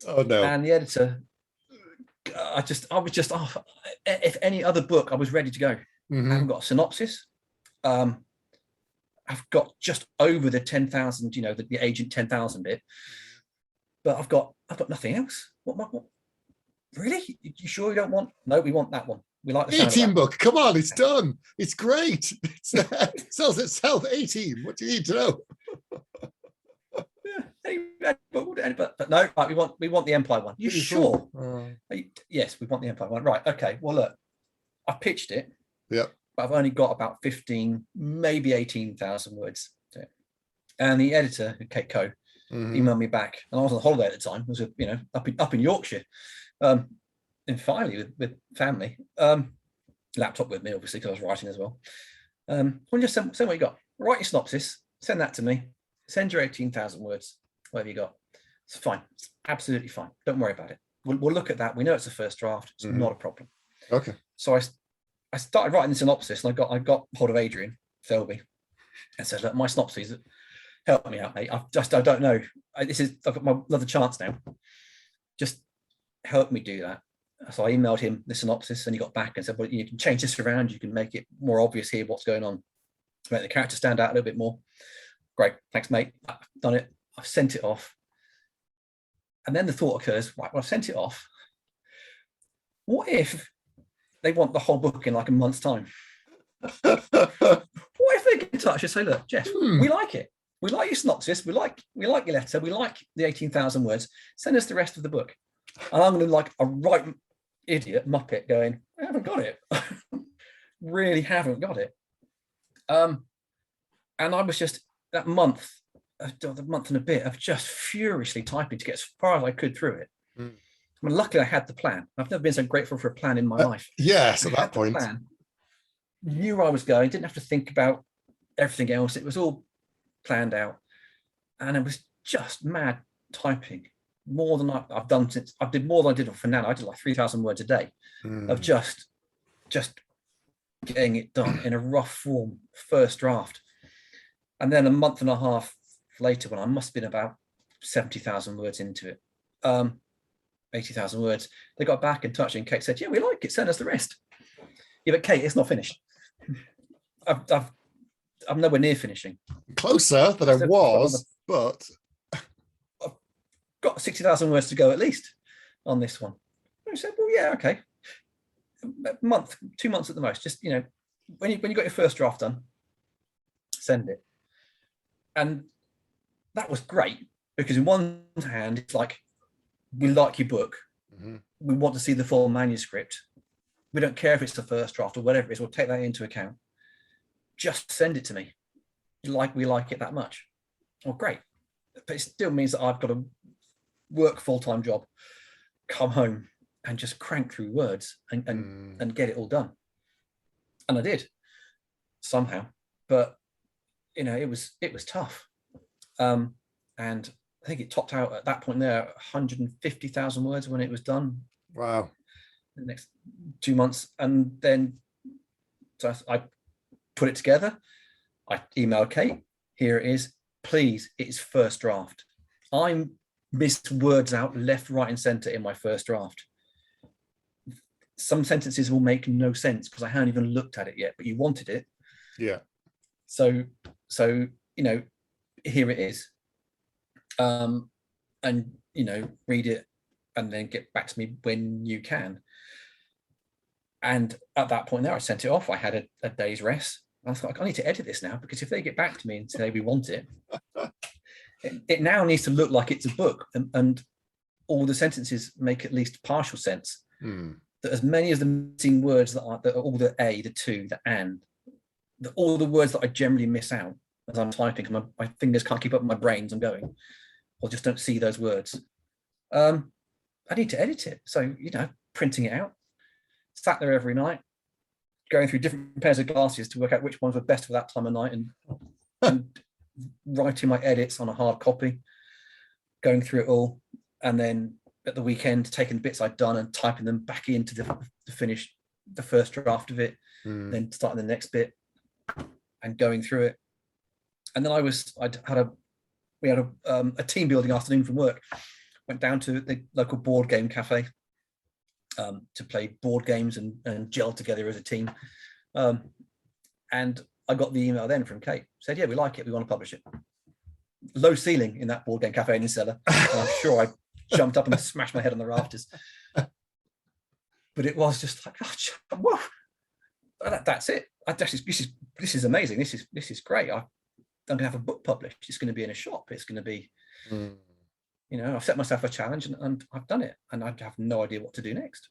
Oh, no.
And the editor, I was just, if any other book, I was ready to go. I haven't got a synopsis. I've got just over the 10,000, you know, the agent 10,000 bit, but I've got nothing else. What? Really? You sure you don't want? No, we want that one. We like the sound
18
of that
book. Come on, it's done. It's great. It sells itself. 18. What do you need to know?
But no, right, we want the Empire one. You sure? Yes, we want the Empire one. Right. Okay. Well, look, I pitched it.
Yeah.
But I've only got about 15, maybe 18,000 words. And the editor, Kate Coe, emailed me back. And I was on holiday at the time. I was, you know, up in Yorkshire. And finally with family. Laptop with me, obviously, because I was writing as well. Well, just send what you got. Write your synopsis. Send that to me. Send your 18,000 words. Whatever you got. It's fine. It's absolutely fine. Don't worry about it. We'll look at that. We know it's a first draft. It's not a problem.
Okay.
So I started writing the synopsis, and I got hold of Adrian Selby and said, look, my synopsis, help me out, mate. I don't know. I've got my another chance now. Just help me do that. So I emailed him the synopsis, and he got back and said, well, you can change this around. You can make it more obvious here what's going on. Make the character stand out a little bit more. Great. Thanks, mate. I've done it. I've sent it off. And then the thought occurs, right, well, I've sent it off. What if they want the whole book in like a month's time? What if they get in touch and say, look, Geoff, we like it. We like your synopsis. We like your letter. We like the 18,000 words. Send us the rest of the book. And I'm going to like a right idiot muppet going, I haven't got it. Really haven't got it. And I was just that month and a bit of just furiously typing to get as far as I could through it. I mean, luckily I had the plan. I've never been so grateful for a plan in my life.
Yes, at that point.
Plan, knew where I was going, didn't have to think about everything else. It was all planned out. And it was just mad typing. More than I've done since I did more than I did for Nana. I did like 3,000 words a day of just getting it done in a rough form, first draft. And then a month and a half later, when I must have been about 70,000 words into it, 80,000 words, they got back in touch and Kate said, yeah, we like it, send us the rest. Yeah, but Kate, it's not finished. I'm nowhere near finishing.
Closer than I was, but
I've got 60,000 words to go at least on this one. I said, well, yeah, okay. A month, 2 months at the most. Just, you know, when you got your first draft done, send it. And that was great because in one hand, it's like, we like your book. We want to see the full manuscript. We don't care if it's the first draft or whatever it is. We'll take that into account. Just send it to me. We like it that much. Well, great. But it still means that I've got to work a full-time job, come home and just crank through words and get it all done. And I did somehow, but you know, it was tough. And I think it topped out at that point there 150,000 words when it was done.
Wow.
The next 2 months. And then so I put it together. I emailed Kate. Here it is. Please, it's first draft. I missed words out left, right, and center in my first draft. Some sentences will make no sense because I haven't even looked at it yet, but you wanted it.
Yeah.
So you know, here it is. And you know, read it and then get back to me when you can. And at that point there, I sent it off. I had a day's rest. I thought, I need to edit this now because if they get back to me and say we want it, it now needs to look like it's a book, and all the sentences make at least partial sense. That as many of the missing words that are all the a, the to, the and, all the words that I generally miss out as I'm typing, my fingers can't keep up with my brains. I'm going, or just don't see those words. And I need to edit it. So, printing it out, sat there every night, going through different pairs of glasses to work out which ones were best for that time of night, and writing my edits on a hard copy, going through it all, and then at the weekend taking the bits I'd done and typing them back into the first draft of it, then starting the next bit and going through it. And then we had a team building afternoon from work. Went down to the local board game cafe to play board games and gel together as a team. And I got the email then from Kate. Said, yeah, we like it. We want to publish it. Low ceiling in that board game cafe in the cellar. I'm sure I jumped up and smashed my head on the rafters. But it was just like, oh, whoa, that's it. This is amazing. This is great. I'm going to have a book published. It's going to be in a shop. It's going to be, I've set myself a challenge and I've done it. And I have no idea what to do next.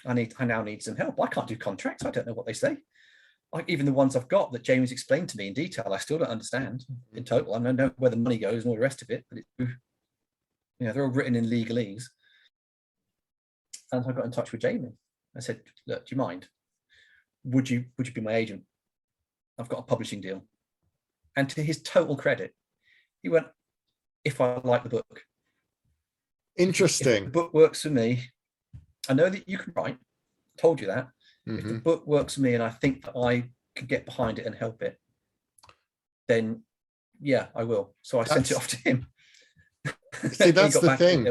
I now need some help. I can't do contracts. I don't know what they say. Like even the ones I've got that James explained to me in detail, I still don't understand in total. I don't know where the money goes and all the rest of it, but they're all written in legalese. And I got in touch with Jamie. I said, look, do you mind? Would you be my agent? I've got a publishing deal. And to his total credit, he went, if I like the book.
Interesting.
If the book works for me, I know that you can write, told you that. If the book works for me and I think that I can get behind it and help it, then yeah, I will. So I sent it off to him.
See, that's the thing.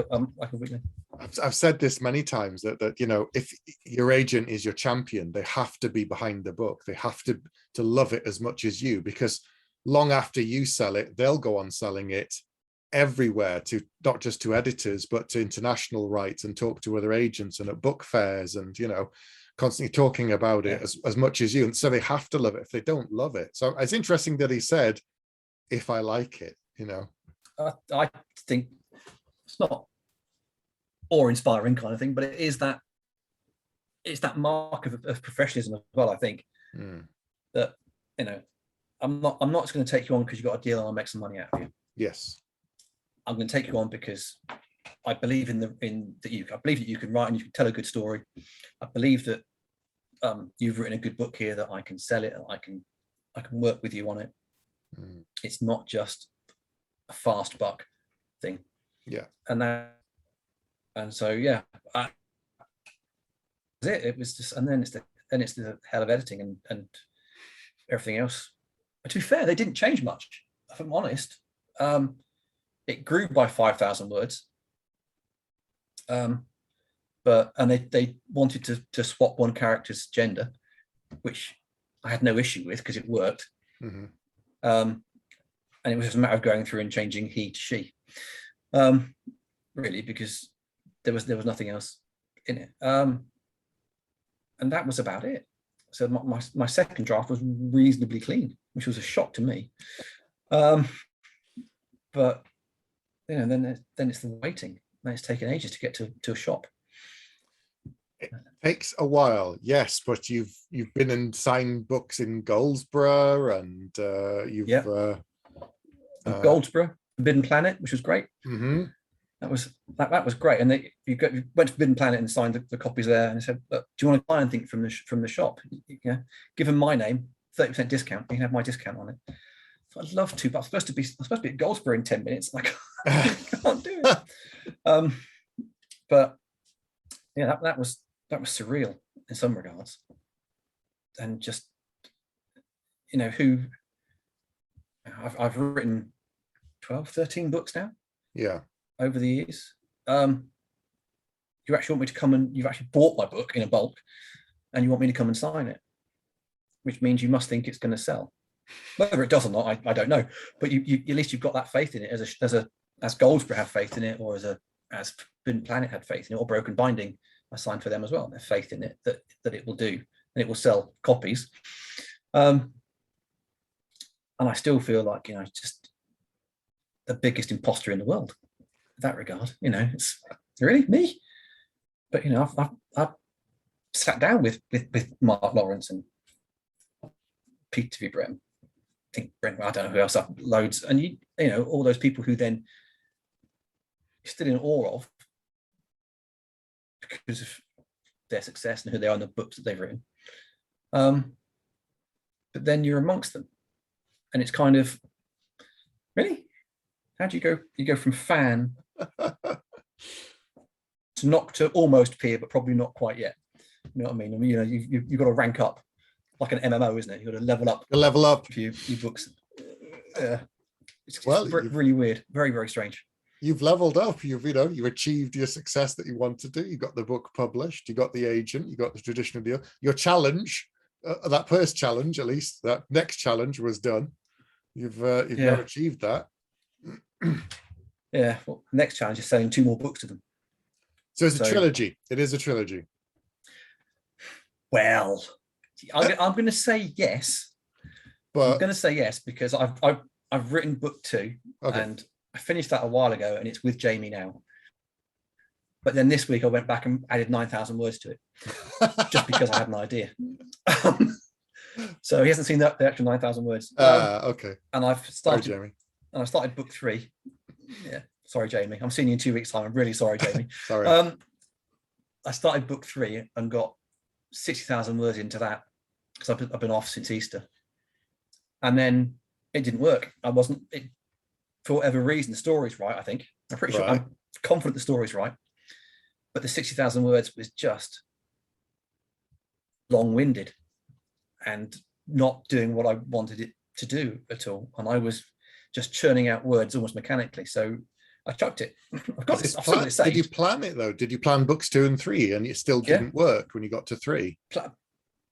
I've said this many times that if your agent is your champion, they have to be behind the book. They have to love it as much as you, because long after you sell it, they'll go on selling it everywhere, to not just to editors, but to international rights, and talk to other agents and at book fairs, and constantly talking about it as much as you. And so they have to love it if they don't love it. So it's interesting that he said, if I like it,
I think it's not awe-inspiring kind of thing, but it's that mark of professionalism as well. I think that I'm not just going to take you on because you got a deal and I'll make some money out of you.
Yes,
I'm going to take you on because I believe I believe that you can write and you can tell a good story. I believe that you've written a good book here, that I can sell it, and I can work with you on it. It's not just a fast buck thing.
Yeah.
And so yeah, it was just, and then it's the hell of editing and everything else. But to be fair, they didn't change much, if I'm honest. It grew by 5,000 words. But they wanted to swap one character's gender, which I had no issue with because it worked. And it was just a matter of going through and changing he to she, really, because there was nothing else in it. And that was about it. So my second draft was reasonably clean, which was a shock to me. But then it's the waiting. Then it's taken ages to get to a shop.
It takes a while, yes, but you've been and signed books in Goldsboro, and
Goldsboro, Forbidden Planet, which was great. That was great. And you went to Forbidden Planet and signed the copies there, and they said, look, do you want to buy anything from the shop? Give them my name, 30% discount. You can have my discount on it. So I'd love to, but I'm supposed to be at Goldsboro in 10 minutes. I can't do it. But yeah, that was surreal in some regards, and just I've written 12, 13 books now.
Yeah.
Over the years. You actually want me to come, and you've actually bought my book in a bulk, and you want me to come and sign it, which means you must think it's going to sell. Whether it does or not, I don't know. But you at least you've got that faith in it, as Goldsboro have faith in it, or as Forbidden Planet had faith in it, or Broken Binding, I signed for them as well. Their faith in it that it will do, and it will sell copies. And I still feel like just the biggest imposter in the world in that regard. It's really me. But I've sat down with Mark Lawrence and Peter V. Brett. I think Brent, I don't know who else, loads, and all those people who then you're still in awe of, because of their success and who they are in the books that they've written. But then you're amongst them, and it's kind of, really, how do you go? You go from fan to almost peer, but probably not quite yet. You know what I mean? You've got to rank up like an MMO, isn't it? You've got to level up.
Level up.
Your books. It's really weird. Very, very strange.
You've leveled up. You achieved your success that you want to do. You got the book published. You got the agent. You got the traditional deal. Your challenge, that first challenge, at least that next challenge was done. You've now achieved that.
Yeah. Well, next challenge is selling 2 more books to them.
So it's a trilogy. It is a trilogy.
Well, I'm going to say yes. But I'm going to say yes because I've written book 2, and I finished that a while ago, and it's with Jamie now. But then this week I went back and added 9,000 words to it, just because I had an idea. So he hasn't seen the actual 9,000 words.
Okay.
And I've started.
Sorry, Jamie.
And I started book 3. Yeah. Sorry, Jamie. I'm seeing you in 2 weeks' time. I'm really sorry, Jamie.
Sorry.
I started book 3 and got 60,000 words into that because I've been off since Easter, and then it didn't work. For whatever reason, the story's right. I think I'm pretty sure. I'm confident the story's right, but the 60,000 words was just long-winded and not doing what I wanted it to do at all. And I was just churning out words almost mechanically. So I chucked it. I've got this.
Did you plan it though? Did you plan books 2 and 3, and it still didn't work when you got to 3?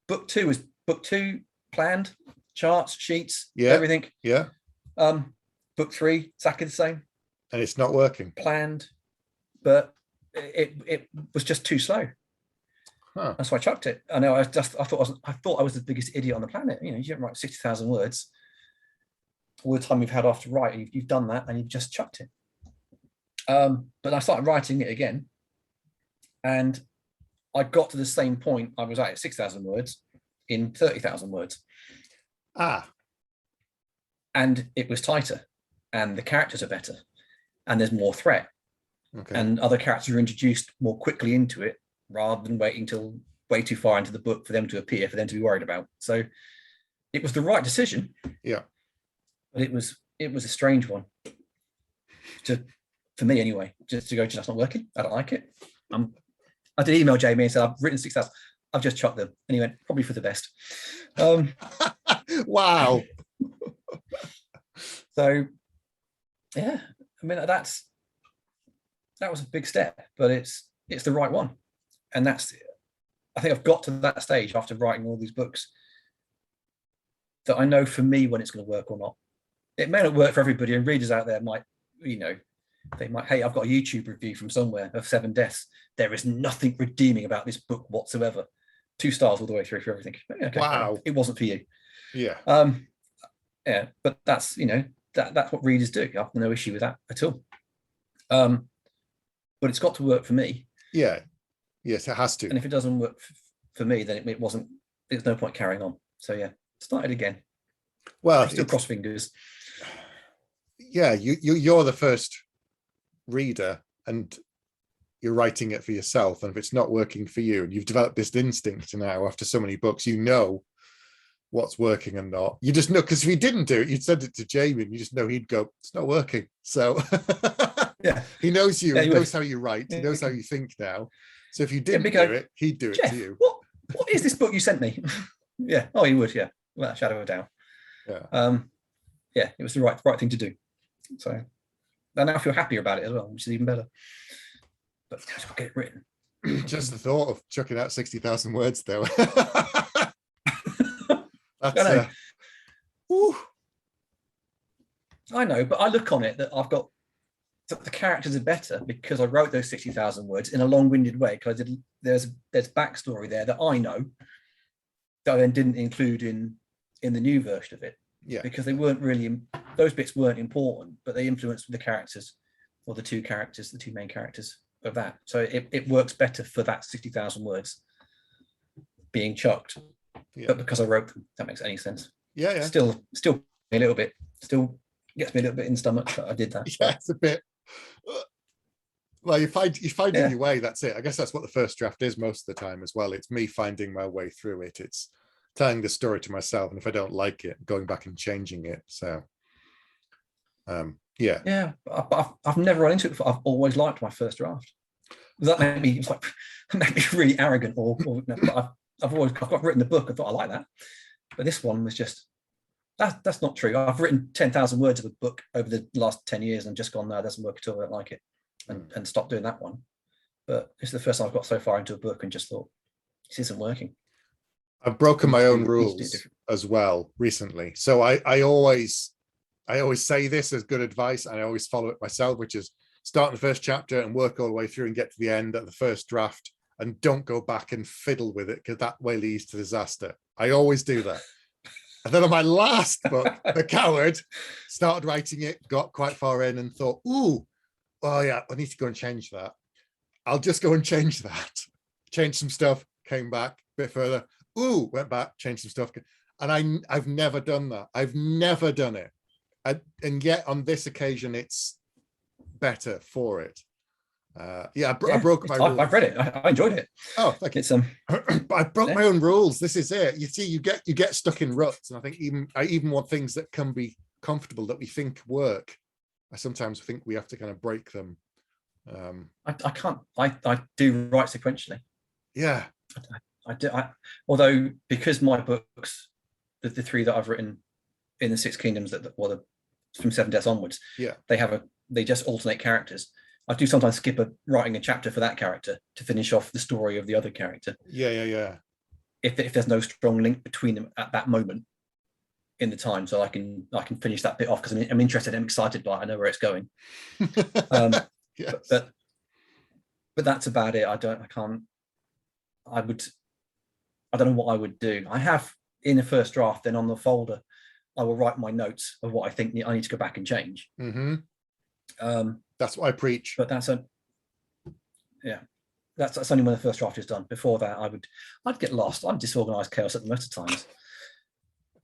Book 2 planned, charts, sheets, everything.
Yeah.
Book 3, exactly the same.
And it's not working.
Planned, but it was just too slow.
Huh.
That's why I chucked it. I know. I thought I was the biggest idiot on the planet. You don't write 60,000 words. All the time you've had off to write, you've done that, and you've just chucked it. But I started writing it again, and I got to the same point I was at 6,000 words in 30,000 words. And it was tighter, and the characters are better, and there's more threat.
Okay.
And other characters are introduced more quickly into it rather than waiting till way too far into the book for them to appear, for them to be worried about. So it was the right decision.
Yeah.
But it was a strange one. For me anyway, just to go, that's not working. I don't like it. I did email Jamie and said, I've written 6,000. I've just chucked them. And he went, probably for the best.
Wow.
So, yeah, I mean, that was a big step, but it's the right one. And I think I've got to that stage after writing all these books that I know for me when it's going to work or not. It may not work for everybody, and readers out there might, they might, hey, I've got a YouTube review from somewhere of 7 deaths. There is nothing redeeming about this book whatsoever. 2 stars all the way through for everything. Okay,
wow.
It wasn't for you.
Yeah.
Yeah, but that's, that's what readers do. I've no issue with that at all. But it's got to work for me.
Yeah. Yes, it has to.
And if it doesn't work for me, then there's no point carrying on. So yeah, started again.
Well,
still cross fingers.
Yeah, you're the first reader, and you're writing it for yourself. And if it's not working for you, and you've developed this instinct now after so many books, what's working and not. You just know, because if you didn't do it, you'd send it to Jamie, and you just know he'd go, it's not working. So
yeah,
he knows you. He knows how you write. He knows how you think now. So if you didn't do it, he'd do it
Geoff,
to you.
What is this book you sent me? Yeah. Oh, he would. Yeah. Without a shadow of a doubt.
Yeah.
Yeah, it was the right thing to do. So I now feel happier about it as well, which is even better. But I just got to get it written.
Just the thought of chucking out 60,000 words, though.
That's I know, but I look on it that I've got the characters are better because I wrote those 60,000 words in a long-winded way. Because there's backstory there that I know that I then didn't include in the new version of it.
Yeah,
because they weren't really, those bits weren't important, but they influenced the characters, or the 2 main characters of that. So it works better for that 60,000 words being chucked. Yeah. But because I wrote them, if that makes any sense.
Yeah.
Still a little bit, still gets me a little bit in the stomach that I did that.
Yeah, it's a bit. Well, you find
Yeah.
your way. That's it. I guess that's what the first draft is most of the time as well. It's me finding my way through it. It's telling the story to myself, and if I don't like it, going back and changing it. So, yeah.
Yeah, I've never run into it before. I've always liked my first draft. That made me like made me really arrogant, but I've got written the book. I thought I like that, but this one was just that's not true. I've written 10,000 words of a book over the last 10 years and just gone, no, it doesn't work at all. I don't like it, and stopped doing that one. But it's the first time I've got so far into a book and just thought, this isn't working.
I've broken my own rules as well recently. So I always say this as good advice, and I always follow it myself, which is start the first chapter and work all the way through and get to the end at the first draft, and don't go back and fiddle with it, because that way leads to disaster. I always do that. And then on my last book, The Coward, started writing it, got quite far in and thought, oh yeah, I need to go and change that. I'll just go and change that. Change some stuff, came back a bit further. Went back, changed some stuff. And I've never done that. I've never done it. And yet on this occasion, it's better for it. I broke my rules.
I've read it. I enjoyed it.
Oh, thank you.
It's
I broke my own rules. This is it. You see, you get stuck in ruts, and I think I even want things that can be comfortable, that we think work. I sometimes think we have to kind of break them.
I can't. I do write sequentially.
Yeah,
I do. Although because my books, the three that I've written in the Six Kingdoms, from Seven Deaths onwards,
yeah,
they just alternate characters. I do sometimes skip writing a chapter for that character to finish off the story of the other character.
Yeah.
If there's no strong link between them at that moment in the time, so I can finish that bit off because I'm interested, I'm excited by it, I know where it's going.
Yes.
But that's about it. I don't know what I would do. I have in the first draft, then on the folder, I will write my notes of what I think I need to go back and change.
Mm-hmm. That's what I preach.
But that's only when the first draft is done. Before that, I'd get lost. I'm disorganized chaos at the most of times.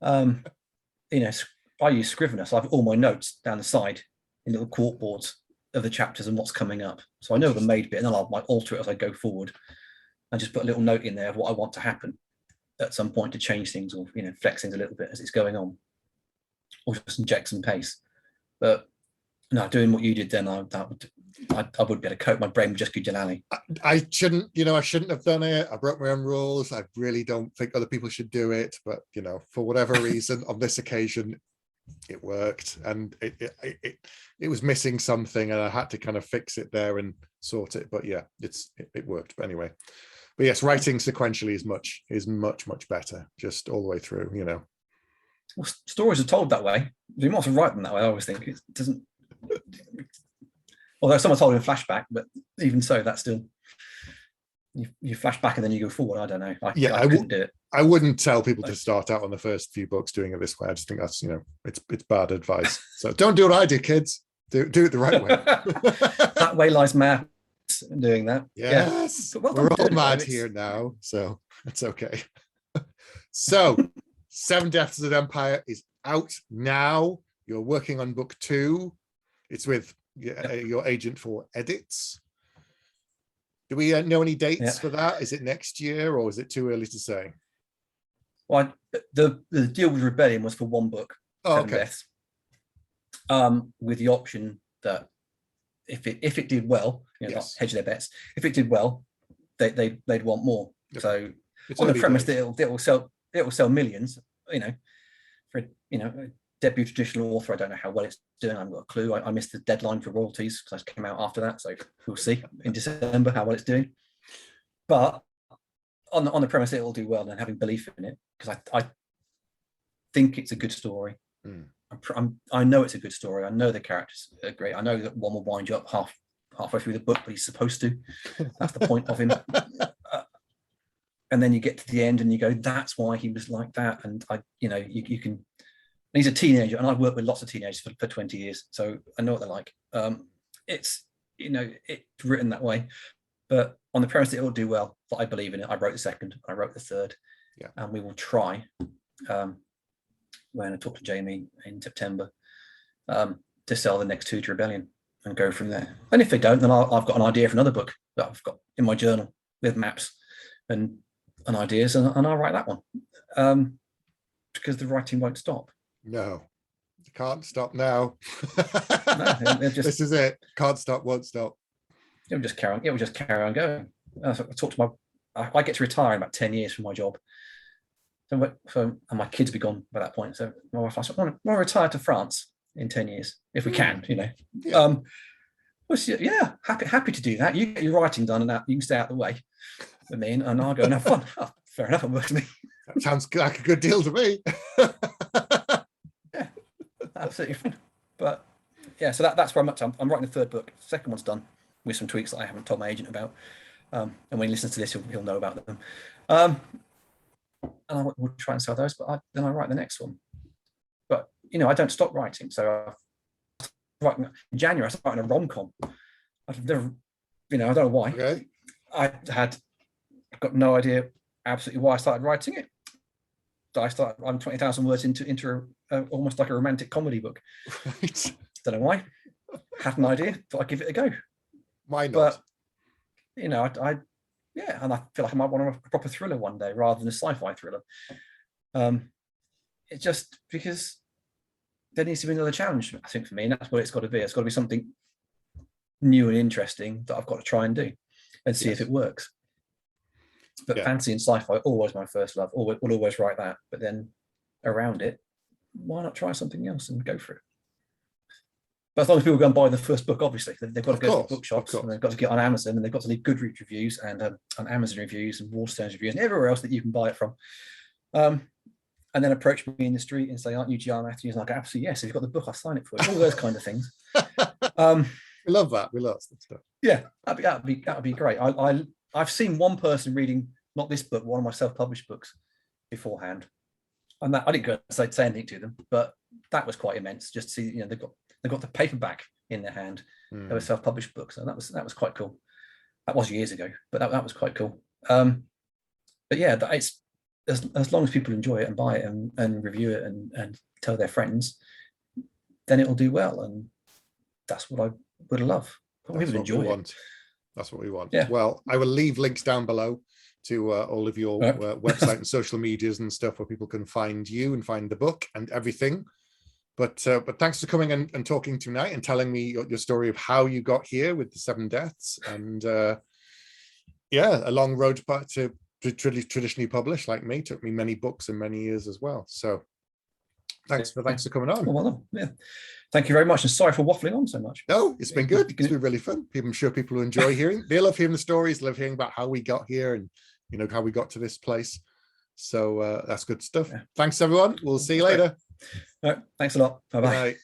I use Scrivener, so I have all my notes down the side in little cork boards of the chapters and what's coming up. So I know the made bit, and then I might alter it as I go forward, and just put a little note in there of what I want to happen at some point to change things, or flex things a little bit as it's going on, or just inject some pace. But no, doing what you did then, I would be able to cope. My brain would just go Jalali.
I shouldn't have done it. I broke my own rules. I really don't think other people should do it. But for whatever reason, on this occasion, it worked, and it was missing something, and I had to kind of fix it there and sort it. But yeah, it worked. But anyway, but yes, writing sequentially is much better, just all the way through.
Well, stories are told that way. You might as well write them that way. I always think it doesn't. Although someone told in flashback, but even so, that's still you flash back and then you go forward. I don't know. I couldn't do it.
I wouldn't tell people to start out on the first few books doing it this way. I just think that's it's bad advice. So don't do what I do, kids. Do it the right way.
That way lies madness. Doing that.
Yes,
yeah. Well,
we're all mad here now, so it's okay. So, Seven Deaths of the Empire is out now. You're working on book 2. It's with your agent for edits. Do we know any dates for that? Is it next year, or is it too early to say?
Well, the deal with Rebellion was for one book, Seven Deaths, with the option that if it did well, not hedge their bets. If it did well, they'd want more. Okay. So it's on the premise that it will sell millions. For a debut traditional author, I don't know how well it's doing. I haven't got a clue. I missed the deadline for royalties because I came out after that, so we'll see in December how well it's doing. But on the premise it will do well, and having belief in it, because I think it's a good story. I know it's a good story. I know the characters are great. I know that one will wind you up halfway through the book, but he's supposed to. That's the point of him. And then you get to the end and you go, that's why he was like that. And you can. He's a teenager, and I've worked with lots of teenagers for 20 years, so I know what they're like. It's written that way, but on the premise that it will do well, that I believe in it. I wrote the second, I wrote the third, and we will try. When I talk to Jamie in September, to sell the next 2 to Rebellion, and go from there. And if they don't, then I've got an idea for another book that I've got in my journal with maps and ideas, and I'll write that one, because the writing won't stop.
No, you can't stop now.
No,
this is it. Can't stop, won't stop.
It will just carry on. It will just carry on going. I talked to I get to retire in about 10 years from my job. So and my kids will be gone by that point. So my wife asked, I want to retire to France in 10 years, if we can, you know.
Yeah.
Yeah, happy to do that. You get your writing done and that you can stay out of the way with me, and I'll go and have fun. Oh, fair enough, it works for me.
That sounds like a good deal to me.
Yeah, absolutely fine. But yeah, so that's where I'm writing the third book. The second one's done with some tweaks that I haven't told my agent about. And when he listens to this, he'll know about them. And I will try and sell those, but then I write the next one. But, you know, I don't stop writing. So in January, I started writing a rom-com. I've never, you know, I don't know why.
Okay.
I've got no idea absolutely why I started writing it. I'm 20,000 words into almost like a romantic comedy book.
Right.
Don't know why. Had an idea, thought I'd give it a go.
Why not?
But, you know, yeah, and I feel like I might want a proper thriller one day rather than a sci-fi thriller. It's just because there needs to be another challenge, I think, for me, and that's what it's got to be. It's got to be something new and interesting that I've got to try and do and see if it works. But fantasy and sci-fi always my first love. Will always write that. But then around it, why not try something else and go for it? But as long as people go and buy the first book, obviously, they've got to go to bookshops, and they've got to get on Amazon, and they've got to leave Goodreads reviews and on Amazon reviews and Waterstones reviews and everywhere else that you can buy it from. And then approach me in the street and say, "Aren't you G.R. Matthews?" And I go, "Absolutely, yes. If you've got the book, I'll sign it for you." All those kind of things.
We love that. We love that stuff.
Yeah, that'd be great. I've seen one person reading not this book, one of my self-published books beforehand, and that I didn't go say anything to them, but that was quite immense. Just to see, you know, they've got the paperback in their hand. They were self-published books, and that was quite cool. That was years ago, but that was quite cool. But yeah, it's as long as people enjoy it and buy it and review it and tell their friends, then it will do well, and that's what I would love. People enjoy it.
That's what we want.
Yeah.
Well, I will leave links down below to all of your website and social medias and stuff where people can find you and find the book and everything. But thanks for coming and talking tonight and telling me your story of how you got here with the 7 deaths, and a long road to traditionally publish like me. Took me many books and many years as well. So thanks for coming on.
Well done. Yeah, thank you very much, and sorry for waffling on so much.
No, it's been good. It's been really fun. I'm sure people will enjoy hearing. They love hearing the stories. Love hearing about how we got here and, you know, how we got to this place. So that's good stuff. Yeah. Thanks everyone. We'll see you later.
All right, thanks a lot. Bye-bye.